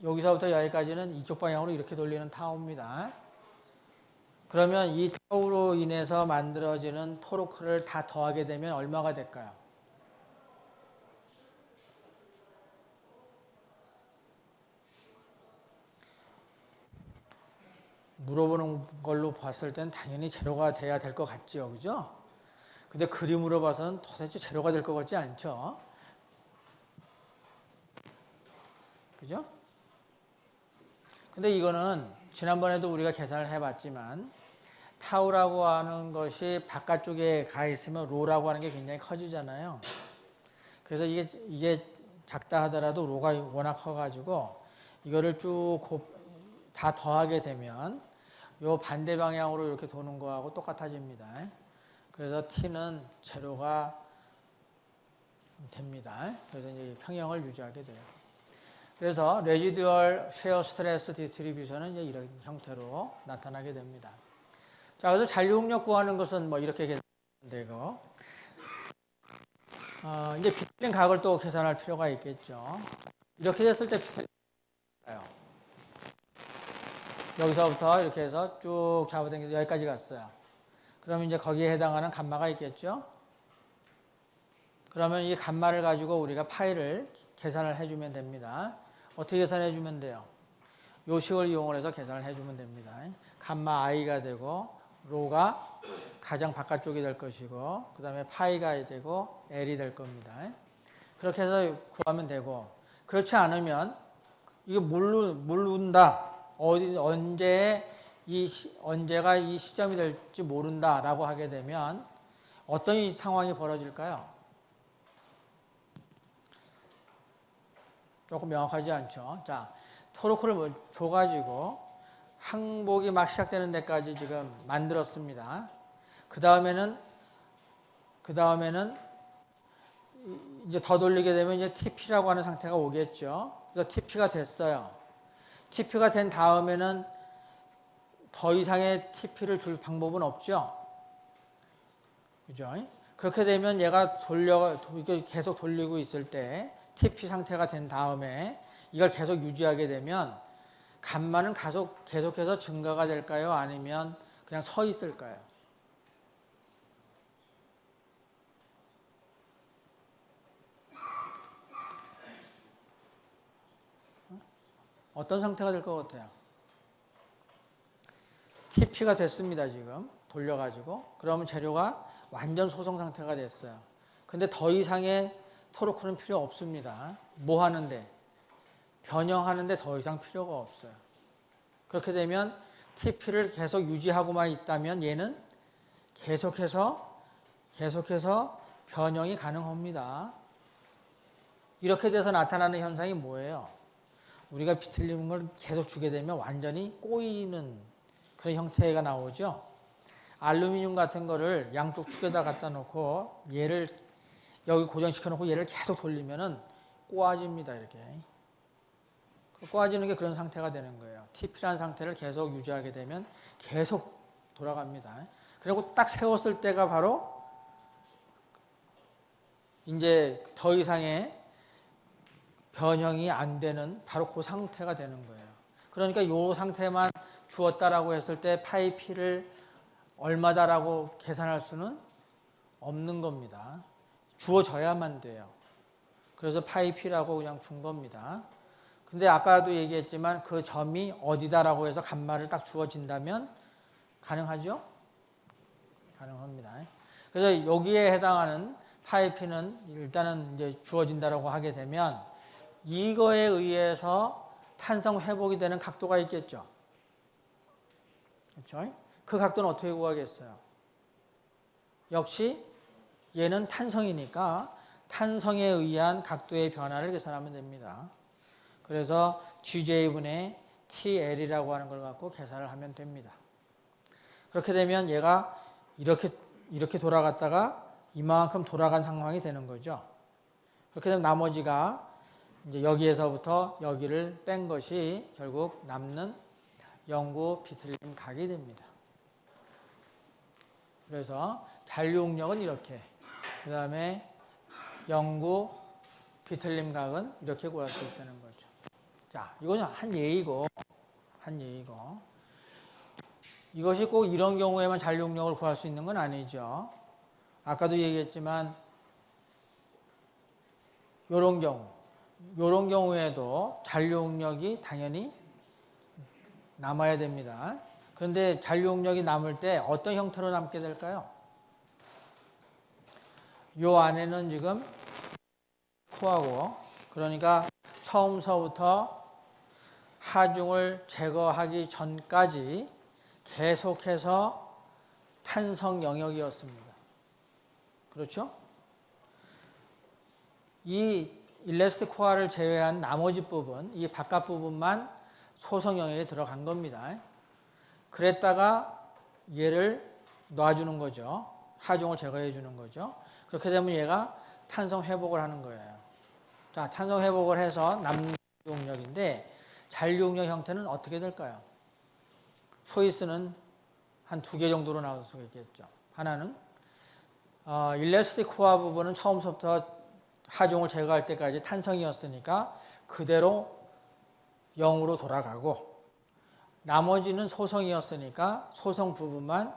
여기서부터 여기까지는 이쪽 방향으로 이렇게 돌리는 타우입니다. 그러면 이 타우로 인해서 만들어지는 토르크를 다 더하게 되면 얼마가 될까요? 물어보는 걸로 봤을 땐 당연히 제로가 돼야 될 것 같죠, 그죠? 근데 그림으로 봐서는 도대체 제로가 될 것 같지 않죠? 그죠? 근데 이거는 지난번에도 우리가 계산을 해봤지만 타우라고 하는 것이 바깥쪽에 가 있으면 로라고 하는 게 굉장히 커지잖아요. 그래서 이게 작다 하더라도 로가 워낙 커가지고 이거를 쭉 다 더하게 되면 요 반대 방향으로 이렇게 도는 거하고 똑같아집니다. 그래서 t는 제로가 됩니다. 그래서 이제 평형을 유지하게 돼요. 그래서 레지듀얼 쉐어 스트레스 디스트리뷰션은 이제 이런 형태로 나타나게 됩니다. 자, 그래서 잔류응력 구하는 것은 뭐 이렇게 계산되고, 이제 비틀린 각을 또 계산할 필요가 있겠죠. 이렇게 됐을 때 비틀린 각을요. 여기서부터 이렇게 해서 쭉 잡아당겨서 여기까지 갔어요. 그러면 이제 거기에 해당하는 감마가 있겠죠. 그러면 이 감마를 가지고 우리가 파이를 계산을 해주면 됩니다. 어떻게 계산해 주면 돼요? 요식을 이용을 해서 계산을 해주면 됩니다. 감마 i가 되고 로가 가장 바깥쪽이 될 것이고 그 다음에 파이가 되고 l이 될 겁니다. 그렇게 해서 구하면 되고, 그렇지 않으면 이게 모른다. 언제가 이 시점이 될지 모른다라고 하게 되면 어떤 상황이 벌어질까요? 조금 명확하지 않죠. 자, 토르크를 줘가지고 항복이 막 시작되는 데까지 지금 만들었습니다. 그 다음에는 이제 더 돌리게 되면 이제 TP라고 하는 상태가 오겠죠. 그래서 TP가 됐어요. TP가 된 다음에는 더 이상의 TP를 줄 방법은 없죠. 그죠? 그렇게 되면 얘가 계속 돌리고 있을 때 TP 상태가 된 다음에 이걸 계속 유지하게 되면 감마는 계속해서 증가가 될까요? 아니면 그냥 서 있을까요? 어떤 상태가 될 것 같아요? TP가 됐습니다, 지금. 돌려가지고. 그러면 재료가 완전 소성 상태가 됐어요. 근데 더 이상의 토르크는 필요 없습니다. 뭐 하는데? 변형하는데 더 이상 필요가 없어요. 그렇게 되면 TP를 계속 유지하고만 있다면 얘는 계속해서 변형이 가능합니다. 이렇게 돼서 나타나는 현상이 뭐예요? 우리가 비틀리는 걸 계속 주게 되면 완전히 꼬이는 그런 형태가 나오죠. 알루미늄 같은 거를 양쪽 축에다 갖다 놓고 얘를 여기 고정시켜 놓고 얘를 계속 돌리면은 꼬아집니다. 이렇게. 꼬아지는 게 그런 상태가 되는 거예요. TP라는 상태를 계속 유지하게 되면 계속 돌아갑니다. 그리고 딱 세웠을 때가 바로 이제 더 이상의 변형이 안 되는 바로 그 상태가 되는 거예요. 그러니까 이 상태만 주었다라고 했을 때 파이 P를 얼마다라고 계산할 수는 없는 겁니다. 주어져야만 돼요. 그래서 파이 P라고 그냥 준 겁니다. 근데 아까도 얘기했지만 그 점이 어디다라고 해서 감마를 딱 주어진다면 가능하죠? 가능합니다. 그래서 여기에 해당하는 파이 P는 일단은 이제 주어진다라고 하게 되면 이거에 의해서 탄성 회복이 되는 각도가 있겠죠. 그렇죠? 그 각도는 어떻게 구하겠어요? 역시 얘는 탄성이니까 탄성에 의한 각도의 변화를 계산하면 됩니다. 그래서 GJ분의 TL이라고 하는 걸 갖고 계산을 하면 됩니다. 그렇게 되면 얘가 이렇게 돌아갔다가 이만큼 돌아간 상황이 되는 거죠. 그렇게 되면 나머지가 이제 여기에서부터 여기를 뺀 것이 결국 남는 영구 비틀림 각이 됩니다. 그래서 잔류응력은 이렇게, 그 다음에 영구 비틀림 각은 이렇게 구할 수 있다는 거죠. 자, 이것은 한 예이고, 이것이 꼭 이런 경우에만 잔류응력을 구할 수 있는 건 아니죠. 아까도 얘기했지만 이런 경우에도 잔류응력이 당연히 남아야 됩니다. 그런데 잔류응력이 남을 때 어떤 형태로 남게 될까요? 이 안에는 지금 코하고, 그러니까 처음서부터 하중을 제거하기 전까지 계속해서 탄성 영역이었습니다. 그렇죠? 이 일레스틱 코어를 제외한 나머지 부분, 이 바깥 부분만 소성 영역에 들어간 겁니다. 그랬다가 얘를 놔주는 거죠. 하중을 제거해 주는 거죠. 그렇게 되면 얘가 탄성 회복을 하는 거예요. 자, 탄성 회복을 해서 남는 잔류응력인데, 잔류응력 형태는 어떻게 될까요? 초이스는 한 2개 정도로 나올 수가 있겠죠. 하나는 일레스틱 코어 부분은 처음부터 하중을 제거할 때까지 탄성이었으니까 그대로 0으로 돌아가고, 나머지는 소성이었으니까 소성 부분만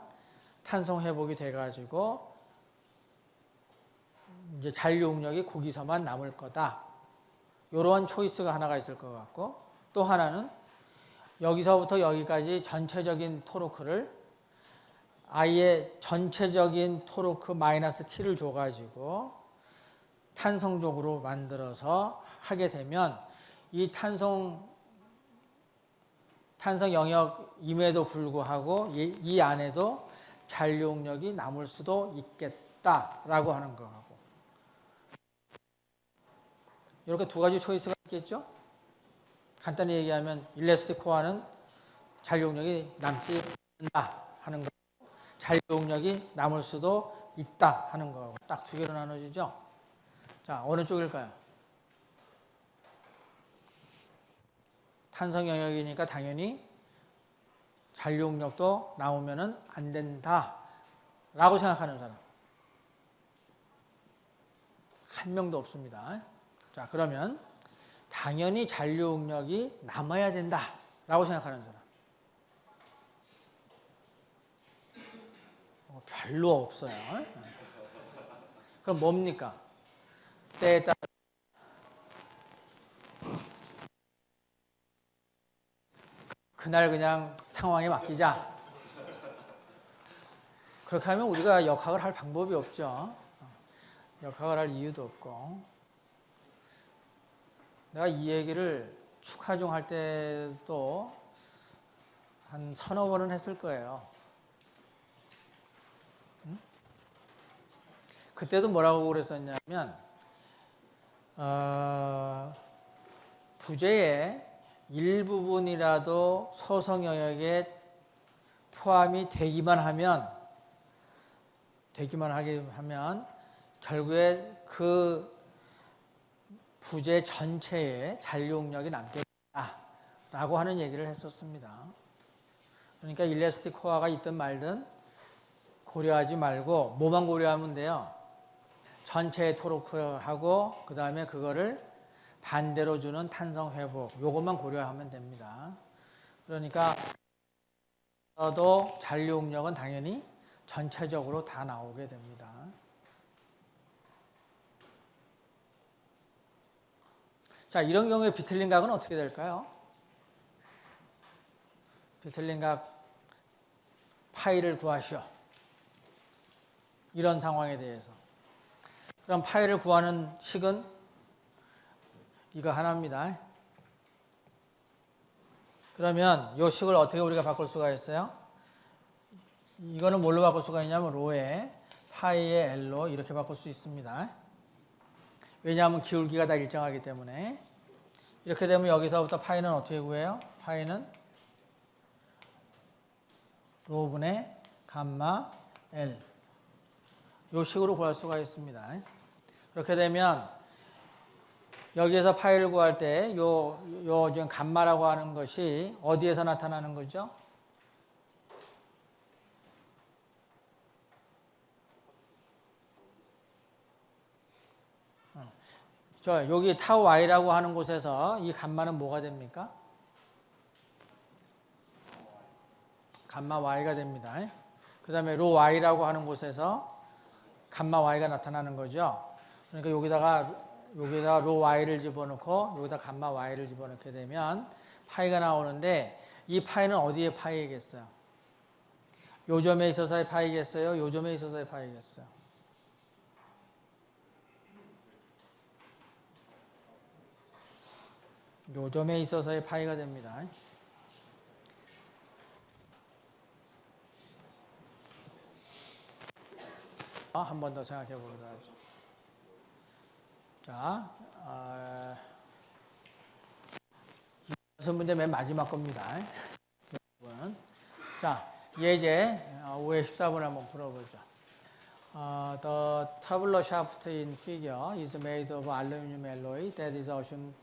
탄성 회복이 돼가지고 이제 잔류응력이 거기서만 남을 거다. 이러한 초이스가 하나가 있을 것 같고, 또 하나는 여기서부터 여기까지 전체적인 토르크를 아예 전체적인 토르크 마이너스 T를 줘가지고 탄성적으로 만들어서 하게 되면 이 탄성 영역임에도 불구하고 이 안에도 잔류응력이 남을 수도 있겠다라고 하는 거하고, 이렇게 2가지 초이스가 있겠죠. 간단히 얘기하면 일레스틱 코어는 잔류응력이 남지 않는다 하는 거, 잔류응력이 남을 수도 있다 하는 거하고 딱 2개로 나눠지죠. 자, 어느 쪽일까요? 탄성 영역이니까 당연히 잔류응력도 나오면은 안 된다라고 생각하는 사람 한 명도 없습니다. 자, 그러면 당연히 잔류응력이 남아야 된다라고 생각하는 사람 별로 없어요. 그럼 뭡니까? 때에 따라 그날 그냥 상황에 맡기자. 그렇게 하면 우리가 역학을 할 방법이 없죠. 역학을 할 이유도 없고. 내가 이 얘기를 축하중 할 때도 한 3-4번은 했을 거예요. 그때도 뭐라고 그랬었냐면 부재의 일부분이라도 소성 영역에 포함이 되기만 하면 결국에 그 부재 전체에 잔류응력이 남겠다라고 하는 얘기를 했었습니다. 그러니까 일레스틱 코어가 있든 말든 고려하지 말고 뭐만 고려하면 돼요? 전체의 토르크하고 그 다음에 그거를 반대로 주는 탄성 회복, 요것만 고려하면 됩니다. 그러니까 또 잔류응력은 당연히 전체적으로 다 나오게 됩니다. 자, 이런 경우에 비틀린 각은 어떻게 될까요? 비틀린 각 파이를 구하시오. 이런 상황에 대해서. 그럼 파이를 구하는 식은 이거 하나입니다. 그러면 이 식을 어떻게 우리가 바꿀 수가 있어요? 이거는 뭘로 바꿀 수가 있냐면 로에 파이의 L로 이렇게 바꿀 수 있습니다. 왜냐하면 기울기가 다 일정하기 때문에. 이렇게 되면 여기서부터 파이는 어떻게 구해요? 파이는 로분의 감마 L. 이 식으로 구할 수가 있습니다. 그렇게 되면 여기에서 파이를 구할 때 요 지금 감마라고 하는 것이 어디에서 나타나는 거죠? 여기 타우 y라고 하는 곳에서 이 감마는 뭐가 됩니까? 감마 y가 됩니다. 그 다음에 로 y라고 하는 곳에서 감마 y가 나타나는 거죠. 그러니까 여기다가 로 y를 집어넣고 여기다 감마 y를 집어넣게 되면 파이가 나오는데 이 파이는 어디에 파이겠어요? 요 점에 있어서의 파이겠어요? 요 점에 있어서의 파이겠어요? 요 점에 있어서의 파이가 됩니다. 한 번 더 생각해 보도록 하죠. 자, 연습 문제 맨 마지막 겁니다. 자, 예제 5회 14번 한번 풀어보죠. The tubular shaft in figure is made of aluminum alloy that is assumed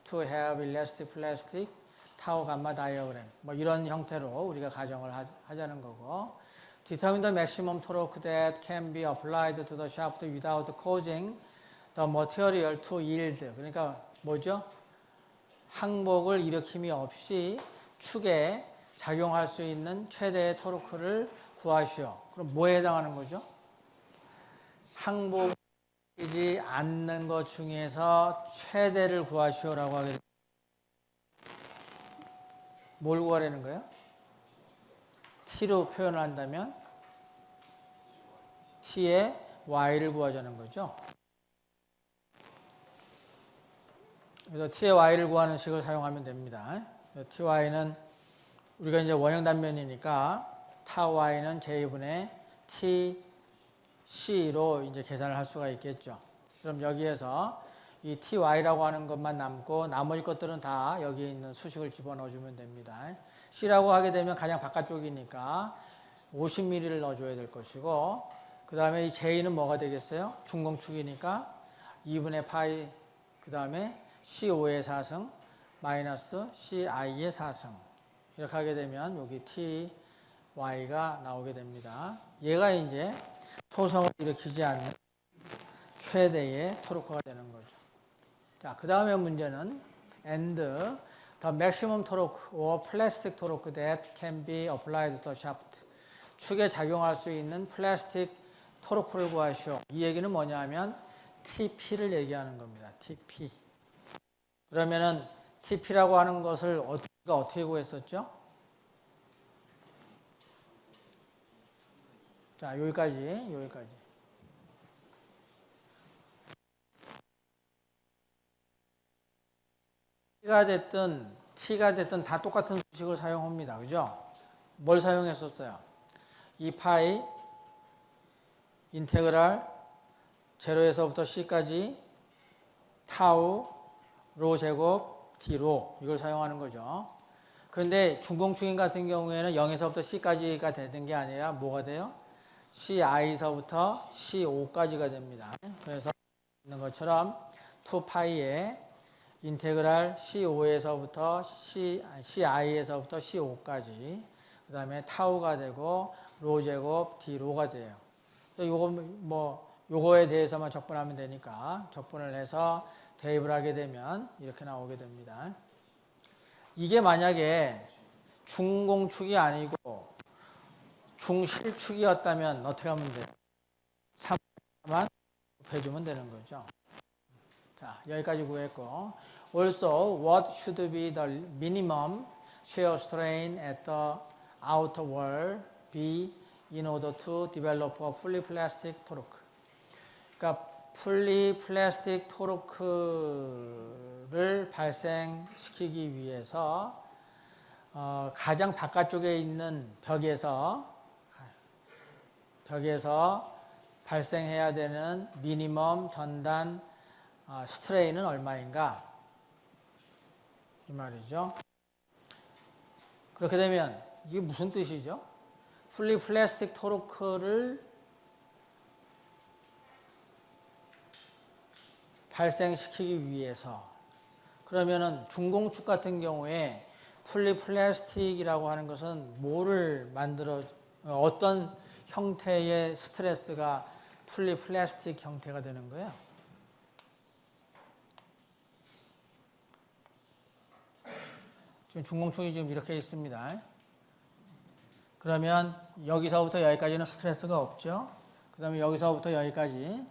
to have elastic plastic tau gamma diagram. 뭐 이런 형태로 우리가 가정을 하자는 거고. Determine the maximum torque that can be applied to the shaft without causing the material to yield. 그러니까 뭐죠? 항복을 일으킴이 없이 축에 작용할 수 있는 최대의 토르크를 구하시오. 그럼 뭐에 해당하는 거죠? 항복이지 않는 것 중에서 최대를 구하시오라고 하게 됩니다. 뭘 구하라는 거예요? T로 표현을 한다면 T의 Y를 구하자는 거죠. 그래서 T의 Y를 구하는 식을 사용하면 됩니다. TY는 우리가 이제 원형 단면이니까 타 Y는 J분의 TC로 이제 계산을 할 수가 있겠죠. 그럼 여기에서 이 TY라고 하는 것만 남고 나머지 것들은 다 여기에 있는 수식을 집어넣어 주면 됩니다. C라고 하게 되면 가장 바깥쪽이니까 50mm를 넣어줘야 될 것이고, 그 다음에 이 J는 뭐가 되겠어요? 중공축이니까 2분의 파이, 그 다음에 C5의 4승 마이너스 CI의 4승. 이렇게 하게 되면 여기 TY가 나오게 됩니다. 얘가 이제 토성을 일으키지 않는 최대의 토르크가 되는 거죠. 자, 그 다음에 문제는 and the maximum torque or plastic torque that can be applied to the shaft. 축에 작용할 수 있는 플라스틱 토르크를 구하시오. 이 얘기는 뭐냐면 TP를 얘기하는 겁니다. TP. 그러면은 TP라고 하는 것을 우리가 어떻게 구했었죠? 자, 여기까지. T가 됐든 다 똑같은 수식을 사용합니다. 그죠? 뭘 사용했었어요? 이 파이 인테그랄 0에서부터 C까지 타우 로 제곱 D로 이걸 사용하는 거죠. 그런데 중공축인 같은 경우에는 0에서부터 C까지가 되는 게 아니라 뭐가 돼요? CI서부터 C5까지가 됩니다. 그래서 있는 것처럼 2파이의 인테그랄 C5에서부터 CI에서부터 C5까지, 그 다음에 타우가 되고 로 제곱 D로가 돼요. 요거에 대해서만 적분하면 되니까 적분을 해서 대입을 하게 되면 이렇게 나오게 됩니다. 이게 만약에 중공축이 아니고 중실축이었다면 어떻게 하면 돼요? 3만 곱해주면 되는 거죠. 자, 여기까지 구했고, also what should be the minimum shear strain at the outer wall be in order to develop a fully plastic torque. 그러니까 풀리 플라스틱 토르크를 발생시키기 위해서 가장 바깥쪽에 있는 벽에서 발생해야 되는 미니멈 전단 스트레인은 얼마인가? 이 말이죠. 그렇게 되면 이게 무슨 뜻이죠? 풀리 플라스틱 토르크를 발생시키기 위해서. 그러면은 중공축 같은 경우에 플라스틱이라고 하는 것은 뭐를 어떤 형태의 스트레스가 플라스틱 형태가 되는 거예요? 지금 중공축이 지금 이렇게 있습니다. 그러면 여기서부터 여기까지는 스트레스가 없죠. 그 다음에 여기서부터 여기까지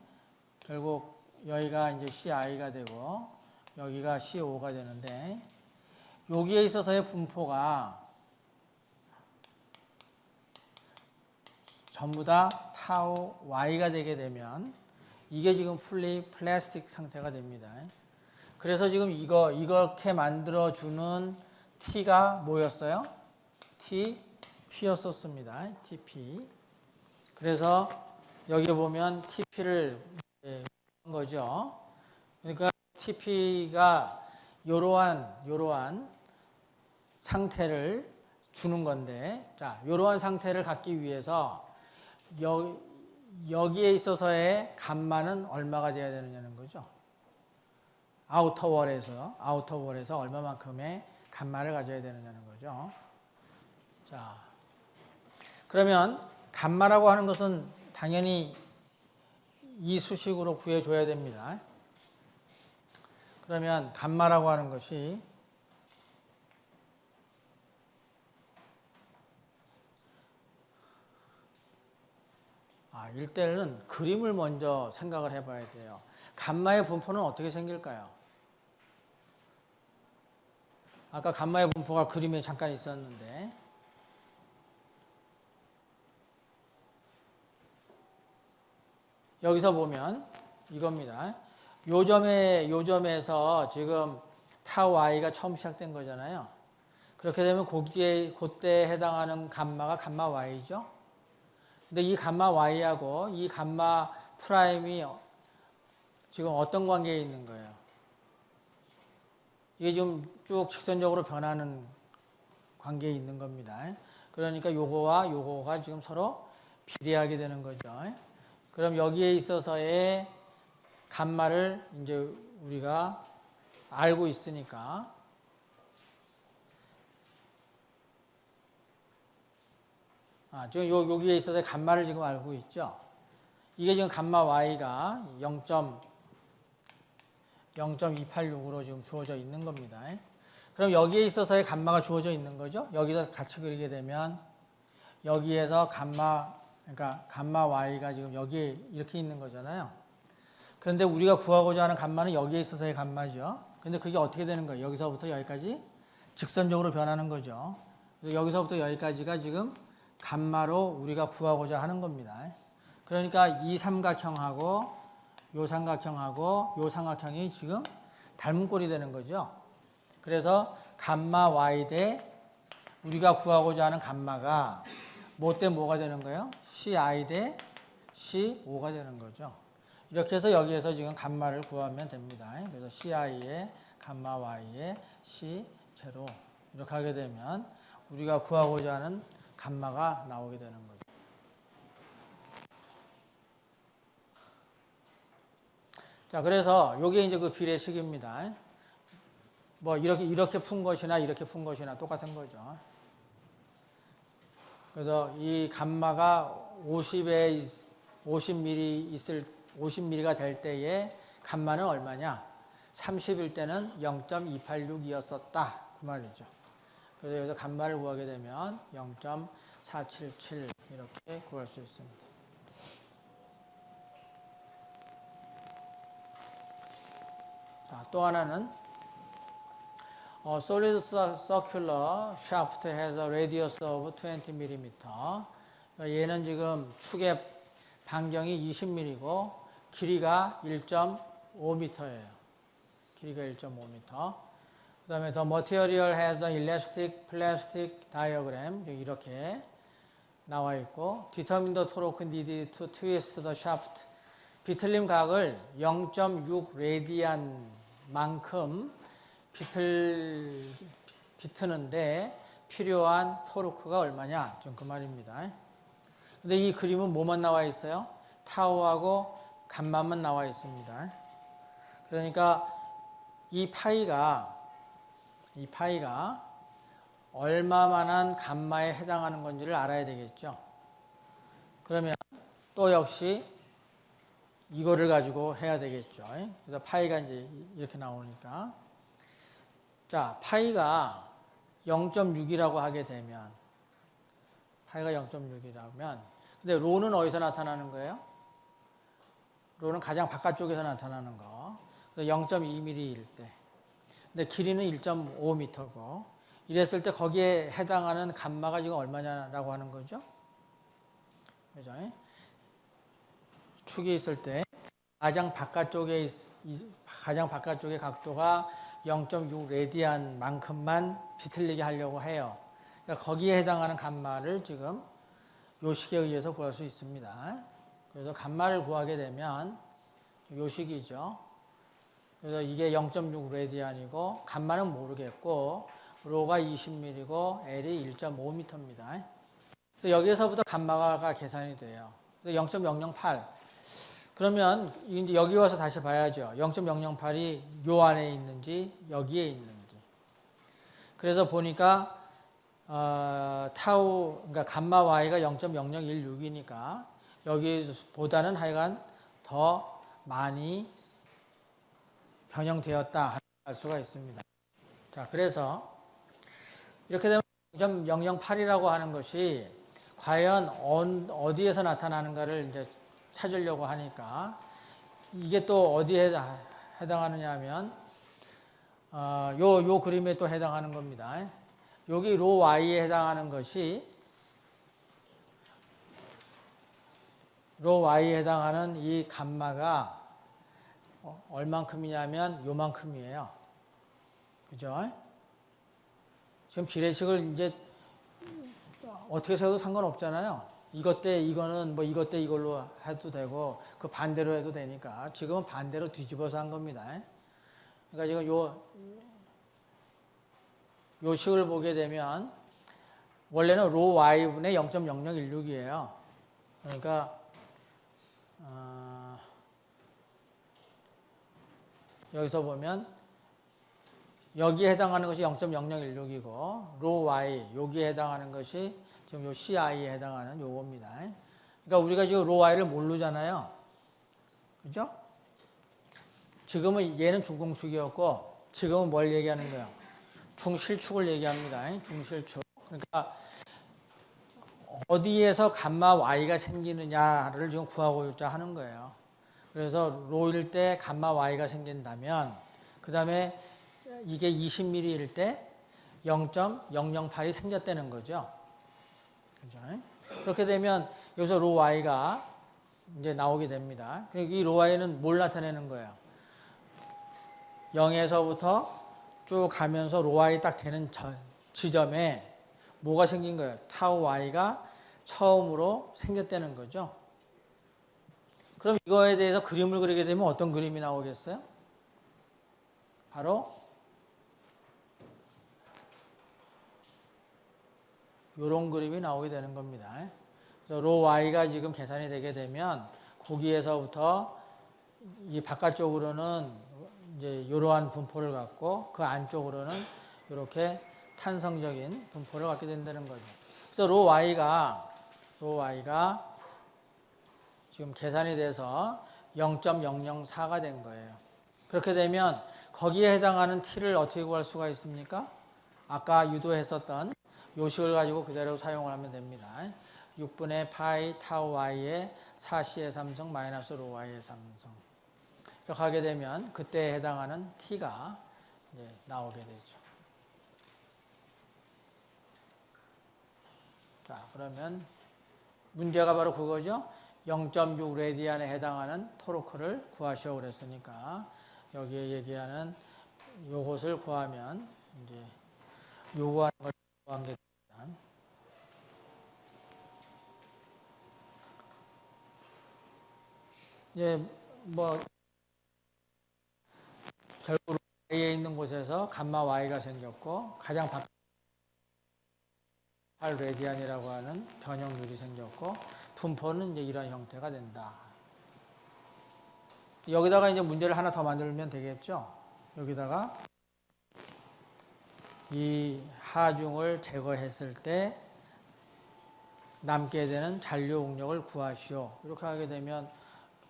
결국 여기가 이제 CI가 되고 여기가 CO가 되는데 여기에 있어서의 분포가 전부 다 타우 Y가 되게 되면 이게 지금 플라스틱 상태가 됩니다. 그래서 지금 이렇게 만들어주는 T가 뭐였어요? TP였었습니다. TP. 그래서 여기 보면 TP를 한 거죠. 그러니까 TP가 이러한 상태를 주는 건데, 자, 이러한 상태를 갖기 위해서 여기에 있어서의 감마는 얼마가 돼야 되느냐는 거죠. 아우터월에서 얼마만큼의 감마를 가져야 되느냐는 거죠. 자, 그러면 감마라고 하는 것은 당연히 이 수식으로 구해줘야 됩니다. 그러면 감마라고 하는 것이 일단은 그림을 먼저 생각을 해봐야 돼요. 감마의 분포는 어떻게 생길까요? 아까 감마의 분포가 그림에 잠깐 있었는데 여기서 보면 이겁니다. 요점에서 지금 타우 Y가 처음 시작된 거잖아요. 그렇게 되면 그때 해당하는 감마가 감마 Y죠. 근데 이 감마 Y하고 이 감마 프라임이 지금 어떤 관계에 있는 거예요? 이게 지금 쭉 직선적으로 변하는 관계에 있는 겁니다. 그러니까 요거와 요거가 지금 서로 비례하게 되는 거죠. 그럼 여기에 있어서의 감마를 이제 우리가 알고 있으니까 지금 여기에 있어서의 감마를 지금 알고 있죠. 이게 지금 감마 Y가 0.286으로 지금 주어져 있는 겁니다. 그럼 여기에 있어서의 감마가 주어져 있는 거죠. 여기서 같이 그리게 되면 여기에서 그러니까 감마 Y가 지금 여기에 이렇게 있는 거잖아요. 그런데 우리가 구하고자 하는 감마는 여기에 있어서의 감마죠. 근데 그게 어떻게 되는 거예요? 여기서부터 여기까지 직선적으로 변하는 거죠. 그래서 여기서부터 여기까지가 지금 감마로 우리가 구하고자 하는 겁니다. 그러니까 이 삼각형하고 요 삼각형하고 요 삼각형이 지금 닮은 꼴이 되는 거죠. 그래서 감마 Y 대 우리가 구하고자 하는 감마가 뭐 대 뭐가 되는 거예요? CI 대 CO가 되는 거죠. 이렇게 해서 여기에서 지금 감마를 구하면 됩니다. 그래서 CI의 감마 Y의 C0 이렇게 하게 되면 우리가 구하고자 하는 감마가 나오게 되는 거죠. 자, 그래서 요게 이제 그 비례식입니다. 뭐 이렇게 푼 것이나 이렇게 푼 것이나 똑같은 거죠. 그래서 이 감마가 50mm가 될 때에 감마는 얼마냐? 30일 때는 0.286이었었다. 그 말이죠. 그래서 여기서 감마를 구하게 되면 0.477 이렇게 구할 수 있습니다. 자, 또 하나는 solid circular shaft has a radius of 20mm. 얘는 지금 축의 반경이 20mm고 길이가 1.5m예요. 길이가 1.5m. 그 다음에 the material has an elastic plastic diagram 이렇게 나와 있고 determine the torque needed to twist the shaft. 비틀림 각을 0.6 레디안만큼 비트는데 필요한 토르크가 얼마냐? 좀 그 말입니다. 근데 이 그림은 뭐만 나와 있어요? 타우하고 감마만 나와 있습니다. 그러니까 이 파이가 얼마만한 감마에 해당하는 건지를 알아야 되겠죠. 그러면 또 역시 이거를 가지고 해야 되겠죠. 그래서 파이가 이제 이렇게 나오니까. 자, 파이가 0.6이라고 하게 되면, 파이가 0.6이라면, 근데 로는 어디서 나타나는 거예요? 로는 가장 바깥쪽에서 나타나는 거. 그래서 0.2mm일 때. 근데 길이는 1.5m고, 이랬을 때 거기에 해당하는 감마가 지금 얼마냐라고 하는 거죠. 그죠? 축이 있을 때 가장 바깥쪽의 각도가 0.6 레디안만큼만 비틀리게 하려고 해요. 그러니까 거기에 해당하는 감마를 지금 요 식에 의해서 구할 수 있습니다. 그래서 감마를 구하게 되면 요 식이죠. 그래서 이게 0.6 레디안이고 감마는 모르겠고 로가 20mm고 L이 1.5m입니다. 그래서 여기에서부터 감마가 계산이 돼요. 그래서 0.008. 그러면 이제 여기 와서 다시 봐야죠. 0.008이 요 안에 있는지 여기에 있는지. 그래서 보니까 그러니까 감마 y가 0.0016이니까 여기보다는 하여간 더 많이 변형되었다 할 수가 있습니다. 자, 그래서 이렇게 되면 0.008이라고 하는 것이 과연 어디에서 나타나는가를 이제 찾으려고 하니까 이게 또 어디에 해당하느냐 하면 요 그림에 또 해당하는 겁니다. 여기 로 y에 해당하는 것이 로 y에 해당하는 이 감마가 얼만큼이냐면 요만큼이에요. 그죠? 지금 비례식을 이제 어떻게 세워도 상관없잖아요. 이것 때 이거는 뭐 이것 때 이걸로 해도 되고 그 반대로 해도 되니까 지금은 반대로 뒤집어서 한 겁니다. 그러니까 지금 요 식을 보게 되면 원래는 로 y분의 0.0016이에요. 그러니까 여기서 보면 여기에 해당하는 것이 0.0016이고 로 y 여기에 해당하는 것이 지금 요 CI에 해당하는 요겁니다. 그러니까 우리가 지금 로 y를 모르잖아요. 그죠? 지금은 얘는 중공축이었고 지금은 뭘 얘기하는 거예요? 중실축을 얘기합니다. 중실축. 그러니까 어디에서 감마 y가 생기느냐를 지금 구하고자 하는 거예요. 그래서 로일 때 감마 y가 생긴다면 그 다음에 이게 20mm일 때 0.008이 생겼다는 거죠. 그죠? 그렇게 되면 여기서 로 y가 이제 나오게 됩니다. 이 로 y는 뭘 나타내는 거예요? 0에서부터 쭉 가면서 로 y 딱 되는 지점에 뭐가 생긴 거예요? 타우 y가 처음으로 생겼다는 거죠. 그럼 이거에 대해서 그림을 그리게 되면 어떤 그림이 나오겠어요? 바로 이런 그림이 나오게 되는 겁니다. 그래서 로 y가 지금 계산이 되게 되면 거기에서부터 이 바깥쪽으로는 이제 이러한 분포를 갖고 그 안쪽으로는 이렇게 탄성적인 분포를 갖게 된다는 거죠. 그래서 로 y가 지금 계산이 돼서 0.004가 된 거예요. 그렇게 되면 거기에 해당하는 t를 어떻게 구할 수가 있습니까? 아까 유도했었던 요식을 가지고 그대로 사용을 하면 됩니다. 6분의 파이 타우 y의 4c의 3승 마이너스 로 y의 3승. 이렇게 하게 되면 그때에 해당하는 t가 이제 나오게 되죠. 자, 그러면 문제가 바로 그거죠. 0.6 레디안에 해당하는 토르크를 구하시오 그랬으니까 여기에 얘기하는 요것을 구하면 이제 요구하는 걸 구한 게 됩니다. 이제 뭐 결국 y에 있는 곳에서 감마 y가 생겼고 가장 바깥 8 레디안이라고 하는 변형률이 생겼고 분포는 이제 이런 형태가 된다. 여기다가 이제 문제를 하나 더 만들면 되겠죠. 여기다가 이 하중을 제거했을 때 남게 되는 잔류 응력을 구하시오. 이렇게 하게 되면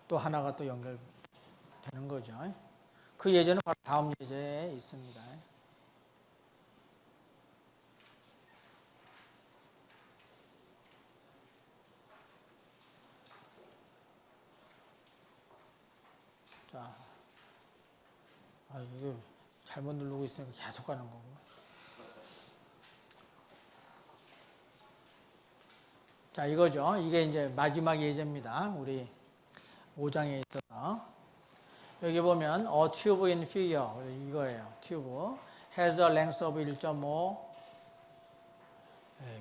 또 하나가 또 연결되는 거죠. 그 예제는 바로 다음 예제에 있습니다. 자, 이거 잘못 누르고 있으니까 계속 가는 거고. 자, 이거죠. 이게 이제 마지막 예제입니다. 우리 5장에 있어서. 여기 보면 a tube in figure 이거예요. tube has a length of 1.5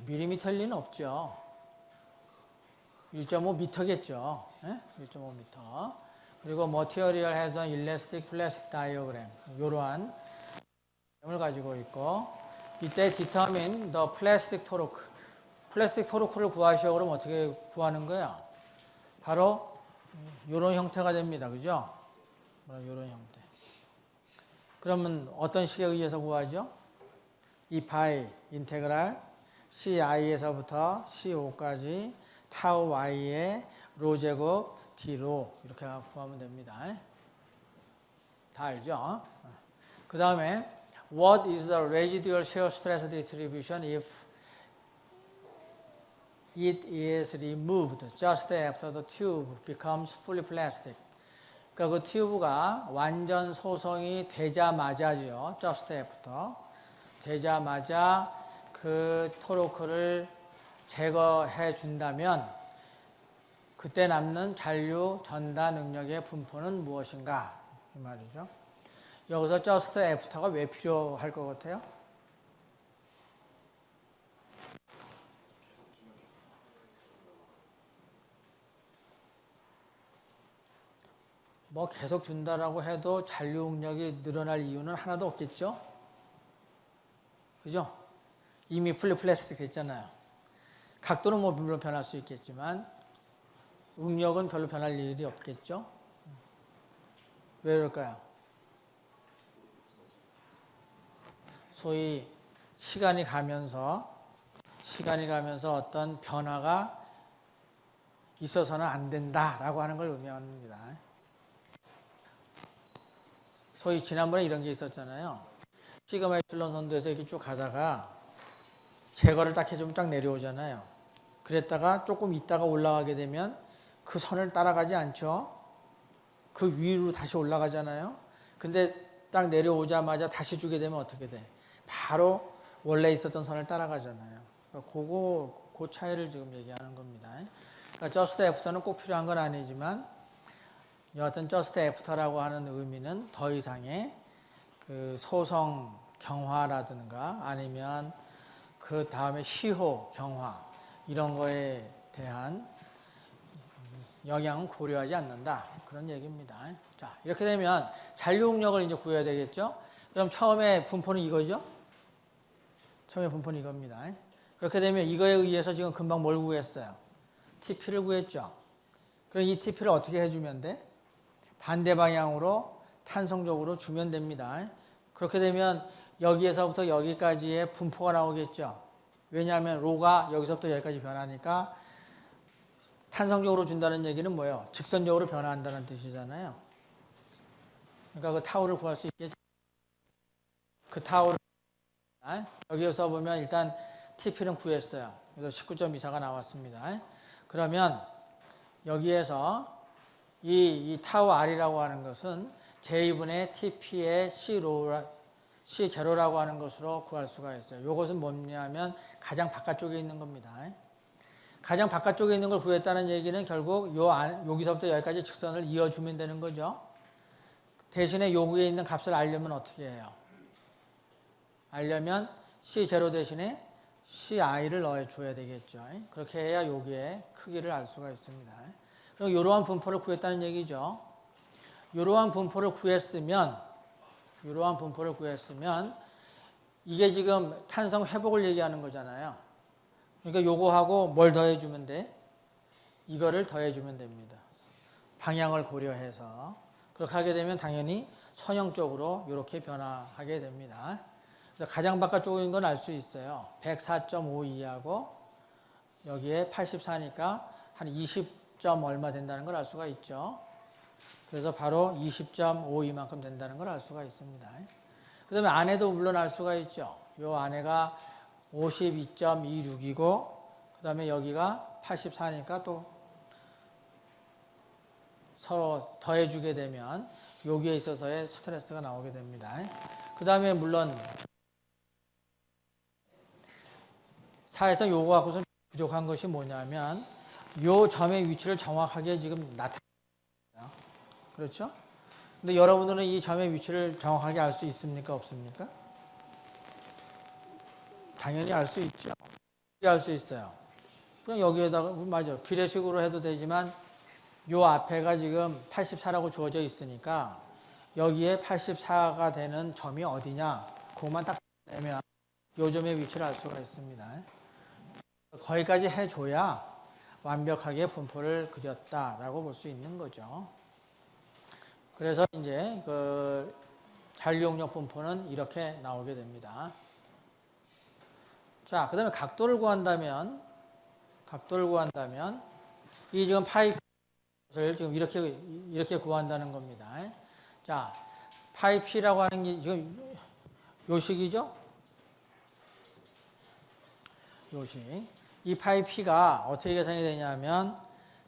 밀리미터일 리는 없죠. 1.5 미터겠죠. 1.5 미터. 그리고 material has an elastic plastic diagram. 이러한 을 가지고 있고 이때 determine the plastic torque. 플라스틱 토르크를 구하시오. 그러면 어떻게 구하는 거야? 바로 이런 형태가 됩니다. 그죠? 이런 형태. 그러면 어떤 식에 의해서 구하죠? 이 파이 인테그랄 CI에서부터 CO까지 타우 Y의 로 제곱 D로 이렇게 구하면 됩니다. 다 알죠? 그 다음에 What is the residual shear stress distribution if it is removed just after the tube becomes fully plastic? 그러니까 그 튜브가 완전 소성이 되자마자죠. just after. 되자마자 그 토르크를 제거해 준다면 그때 남는 잔류 전다 능력의 분포는 무엇인가? 이 말이죠. 여기서 just after가 왜 필요할 것 같아요? 뭐 계속 준다라고 해도 잔류 능력이 늘어날 이유는 하나도 없겠죠? 그죠? 이미 풀리 플라스틱 됐잖아요. 각도는 뭐 물론 변할 수 있겠지만 응력은 별로 변할 일이 없겠죠? 왜 그럴까요? 소위 시간이 가면서 어떤 변화가 있어서는 안 된다라고 하는 걸 의미합니다. 소위 지난번에 이런 게 있었잖아요. 시그마 에플론 선도에서 이렇게 쭉 가다가 제거를 딱 해주면 딱 내려오잖아요. 그랬다가 조금 있다가 올라가게 되면 그 선을 따라가지 않죠. 그 위로 다시 올라가잖아요. 근데 딱 내려오자마자 다시 주게 되면 어떻게 돼? 바로 원래 있었던 선을 따라가잖아요. 그러니까 그 차이를 지금 얘기하는 겁니다. 그러니까 just after는 꼭 필요한 건 아니지만 여하튼 just after라고 하는 의미는 더 이상의 그 소성 경화라든가 아니면 그 다음에 시호 경화 이런 거에 대한 영향은 고려하지 않는다. 그런 얘기입니다. 자, 이렇게 되면 잔류 응력을 이제 구해야 되겠죠? 그럼 처음에 분포는 이거죠? 처음에 분포는 이겁니다. 그렇게 되면 이거에 의해서 지금 금방 뭘 구했어요? TP를 구했죠? 그럼 이 TP를 어떻게 해주면 돼? 반대 방향으로 탄성적으로 주면 됩니다. 그렇게 되면 여기에서부터 여기까지의 분포가 나오겠죠. 왜냐하면 로가 여기서부터 여기까지 변하니까 탄성적으로 준다는 얘기는 뭐예요? 직선적으로 변화한다는 뜻이잖아요. 그러니까 그 타우를 구할 수 있겠죠. 그 타우를 여기에서 보면 일단 TP는 구했어요. 그래서 19.24가 나왔습니다. 그러면 여기에서 이 타우 R이라고 하는 것은 J분의 TP의 C0라고 하는 것으로 구할 수가 있어요. 이것은 뭐냐면 가장 바깥쪽에 있는 겁니다. 가장 바깥쪽에 있는 걸 구했다는 얘기는 결국 여기서부터 여기까지 직선을 이어주면 되는 거죠. 대신에 여기에 있는 값을 알려면 어떻게 해요? 알려면 C0 대신에 CI를 넣어줘야 되겠죠. 그렇게 해야 여기에 크기를 알 수가 있습니다. 그럼 이러한 분포를 구했다는 얘기죠. 이러한 분포를 구했으면 이게 지금 탄성 회복을 얘기하는 거잖아요. 그러니까 요거하고 뭘 더해주면 돼? 이거를 더해주면 됩니다. 방향을 고려해서. 그렇게 하게 되면 당연히 선형적으로 이렇게 변화하게 됩니다. 그래서 가장 바깥쪽인 건 알 수 있어요. 104.52하고 여기에 84니까 한 20점 얼마 된다는 걸 알 수가 있죠. 그래서 바로 20.52만큼 된다는 걸 알 수가 있습니다. 그 다음에 안에도 물론 알 수가 있죠. 이 안에가 52.26이고 그 다음에 여기가 84니까 또 서로 더해주게 되면 여기에 있어서의 스트레스가 나오게 됩니다. 그 다음에 물론 사에서 요거 갖고서 부족한 것이 뭐냐면 요 점의 위치를 정확하게 지금 나타냅니다. 그렇죠? 근데 여러분들은 이 점의 위치를 정확하게 알 수 있습니까? 없습니까? 당연히 알 수 있죠. 알 수 있어요. 그냥 여기에다가 맞아. 비례식으로 해도 되지만 요 앞에가 지금 84라고 주어져 있으니까 여기에 84가 되는 점이 어디냐 그것만 딱 내면 요 점의 위치를 알 수가 있습니다. 거기까지 해줘야 완벽하게 분포를 그렸다라고 볼 수 있는 거죠. 그래서 이제 그 잔류용역 분포는 이렇게 나오게 됩니다. 자, 그 다음에 각도를 구한다면 이 지금 파이 를 지금 이렇게 구한다는 겁니다. 자, 파이 P라고 하는 게 지금 요식이죠? 요식. 이 파이 P가 어떻게 계산이 되냐면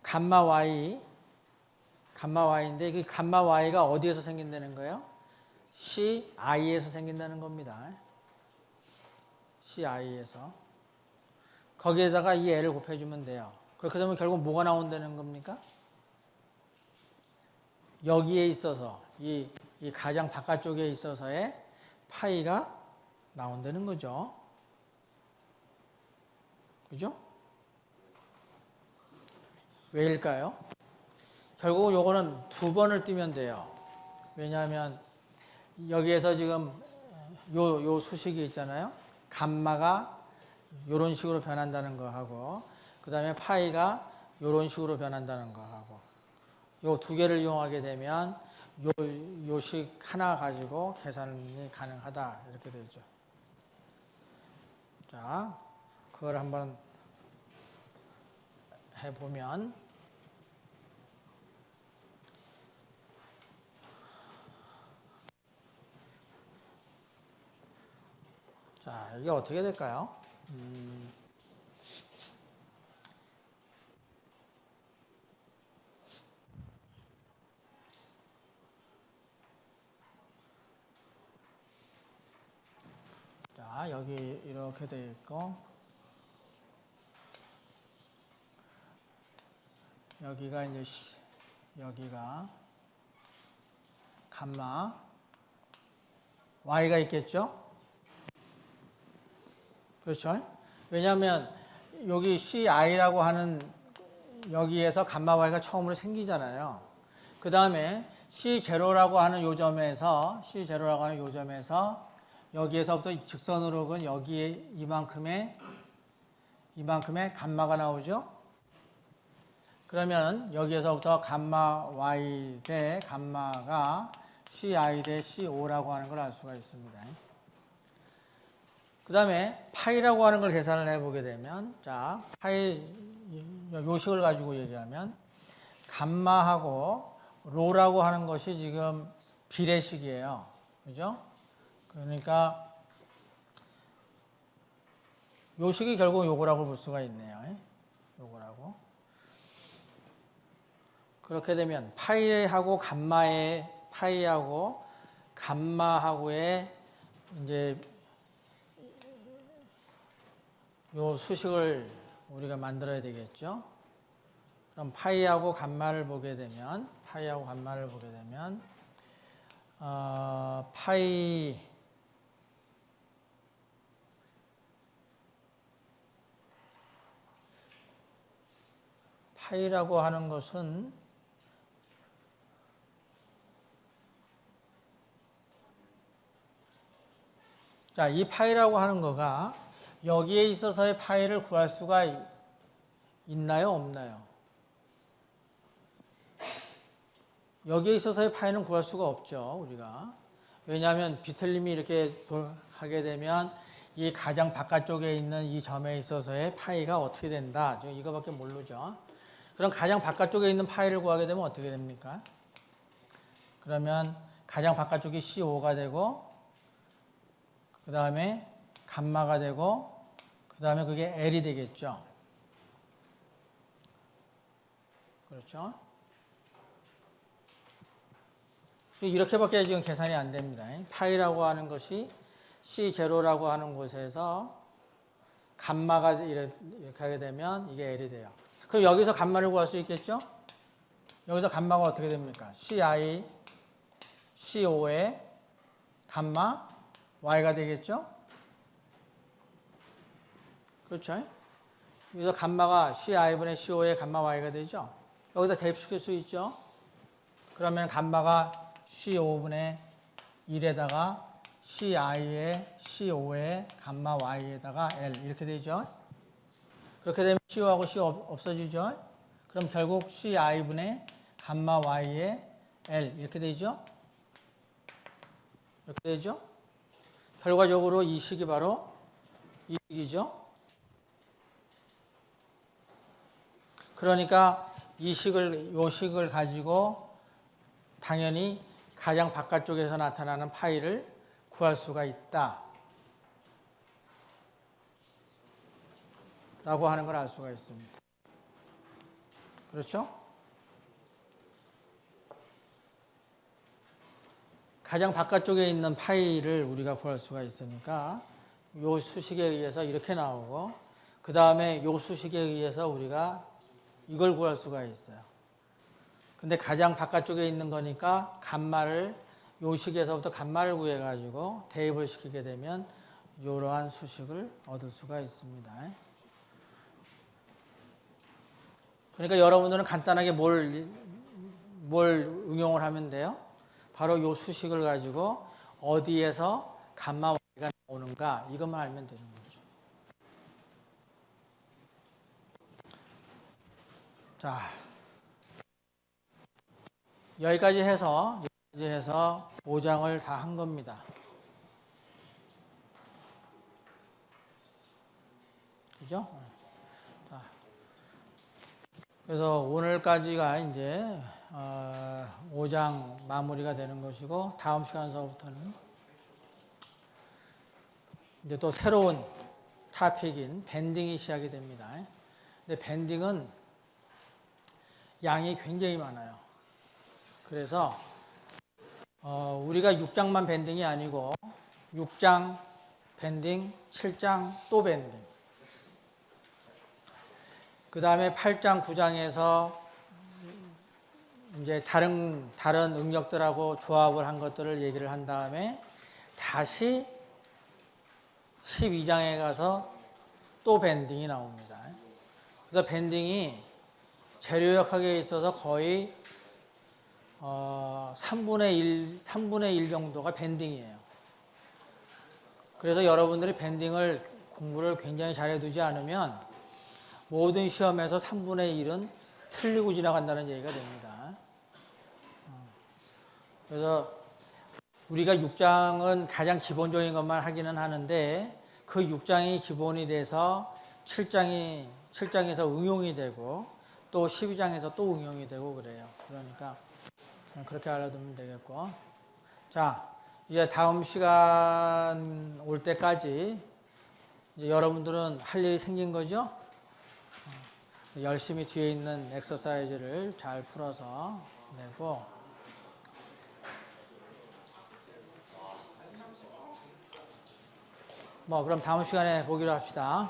감마 Y인데 그 감마 Y가 어디에서 생긴다는 거예요? CI에서 생긴다는 겁니다. CI에서. 거기에다가 이 L을 곱해주면 돼요. 그렇게 되면 결국 뭐가 나온다는 겁니까? 여기에 있어서 이 가장 바깥쪽에 있어서의 파이가 나온다는 거죠. 그죠? 왜일까요? 결국 요거는 두 번을 띄면 돼요. 왜냐하면 여기에서 지금 요 수식이 있잖아요. 감마가 요런 식으로 변한다는 거 하고 그 다음에 파이가 요런 식으로 변한다는 거 하고 요 두 개를 이용하게 되면 요식 하나 가지고 계산이 가능하다 이렇게 되죠. 자, 그걸 한번 해보면 자, 이게 어떻게 될까요? 자, 여기 이렇게 되어 있고 여기가 이제 여기가 감마 Y가 있겠죠? 그렇죠? 왜냐하면 여기 CI라고 하는 여기에서 감마 Y가 처음으로 생기잖아요. 그 다음에 C0라고 하는 요 점에서 여기에서부터 직선으로 그 여기에 이만큼의 감마가 나오죠. 그러면 여기에서부터 감마 Y 대 감마가 CI 대 CO라고 하는 걸 알 수가 있습니다. 그 다음에 파이라고 하는 걸 계산을 해보게 되면 자, 파이 요식을 가지고 얘기하면 감마하고 로라고 하는 것이 지금 비례식이에요. 그죠? 그러니까 요식이 결국 요거라고 볼 수가 있네요. 요거라고. 그렇게 되면 파이하고 감마하고의 이제 요 수식을 우리가 만들어야 되겠죠. 그럼 파이하고 감마를 보게 되면 파이라고 하는 것은 자, 이 파이라고 하는 거가 여기에 있어서의 파이를 구할 수가 있나요? 없나요? 여기에 있어서의 파이는 구할 수가 없죠, 우리가. 왜냐하면 비틀림이 이렇게 하게 되면 이 가장 바깥쪽에 있는 이 점에 있어서의 파이가 어떻게 된다. 이거밖에 모르죠. 그럼 가장 바깥쪽에 있는 파이를 구하게 되면 어떻게 됩니까? 그러면 가장 바깥쪽이 CO가 되고 그 다음에 감마가 되고 그 다음에 그게 L이 되겠죠. 그렇죠? 이렇게밖에 지금 계산이 안 됩니다. 파이라고 하는 것이 C0라고 하는 곳에서 감마가 이렇게 하게 되면 이게 L이 돼요. 그럼 여기서 감마를 구할 수 있겠죠? 여기서 감마가 어떻게 됩니까? CI, CO의 감마 Y가 되겠죠? 그렇죠? 여기서 감마가 CI분의 CO의 감마 Y가 되죠? 여기다 대입시킬 수 있죠? 그러면 감마가 C5분의 1에다가 CI의 CO의 감마 Y에다가 L 이렇게 되죠? 그렇게 되면 CO하고 C 없어지죠? 그럼 결국 CI분의 감마 Y의 L 이렇게 되죠? 이렇게 되죠? 결과적으로 이 식이 바로 이 식이죠? 그러니까 이 식을 가지고 당연히 가장 바깥쪽에서 나타나는 파이를 구할 수가 있다. 라고 하는 걸 알 수가 있습니다. 그렇죠? 가장 바깥쪽에 있는 파이를 우리가 구할 수가 있으니까 요 수식에 의해서 이렇게 나오고 그 다음에 요 수식에 의해서 우리가 이걸 구할 수가 있어요. 근데 가장 바깥쪽에 있는 거니까 감마를 요 식에서부터 감마를 구해가지고 대입을 시키게 되면 이러한 수식을 얻을 수가 있습니다. 그러니까 여러분들은 간단하게 뭘 응용을 하면 돼요? 바로 요 수식을 가지고 어디에서 감마 Y가 나오는가 이것만 알면 되는 거죠. 자, 여기까지 해서 5장을 다 한 겁니다. 그죠? 자, 그래서 오늘까지가 이제 5장 마무리가 되는 것이고 다음 시간서부터는 이제 또 새로운 토픽인 밴딩이 시작이 됩니다. 근데 밴딩은 양이 굉장히 많아요. 그래서 우리가 6장만 밴딩이 아니고 6장 밴딩, 7장 또 밴딩, 그 다음에 8장, 9장에서 이제 다른 응력들하고 조합을 한 것들을 얘기를 한 다음에 다시 12장에 가서 또 밴딩이 나옵니다. 그래서 밴딩이 재료역학에 있어서 거의 3분의 1 정도가 밴딩이에요. 그래서 여러분들이 밴딩을 공부를 굉장히 잘해두지 않으면 모든 시험에서 3분의 1은 틀리고 지나간다는 얘기가 됩니다. 그래서 우리가 6장은 가장 기본적인 것만 하기는 하는데 그 6장이 기본이 돼서 7장에서 응용이 되고 또 12장에서 또 응용이 되고 그래요. 그러니까 그렇게 알아두면 되겠고. 자, 이제 다음 시간 올 때까지 이제 여러분들은 할 일이 생긴 거죠? 열심히 뒤에 있는 엑서사이즈를 잘 풀어서 내고 그럼 다음 시간에 보기로 합시다.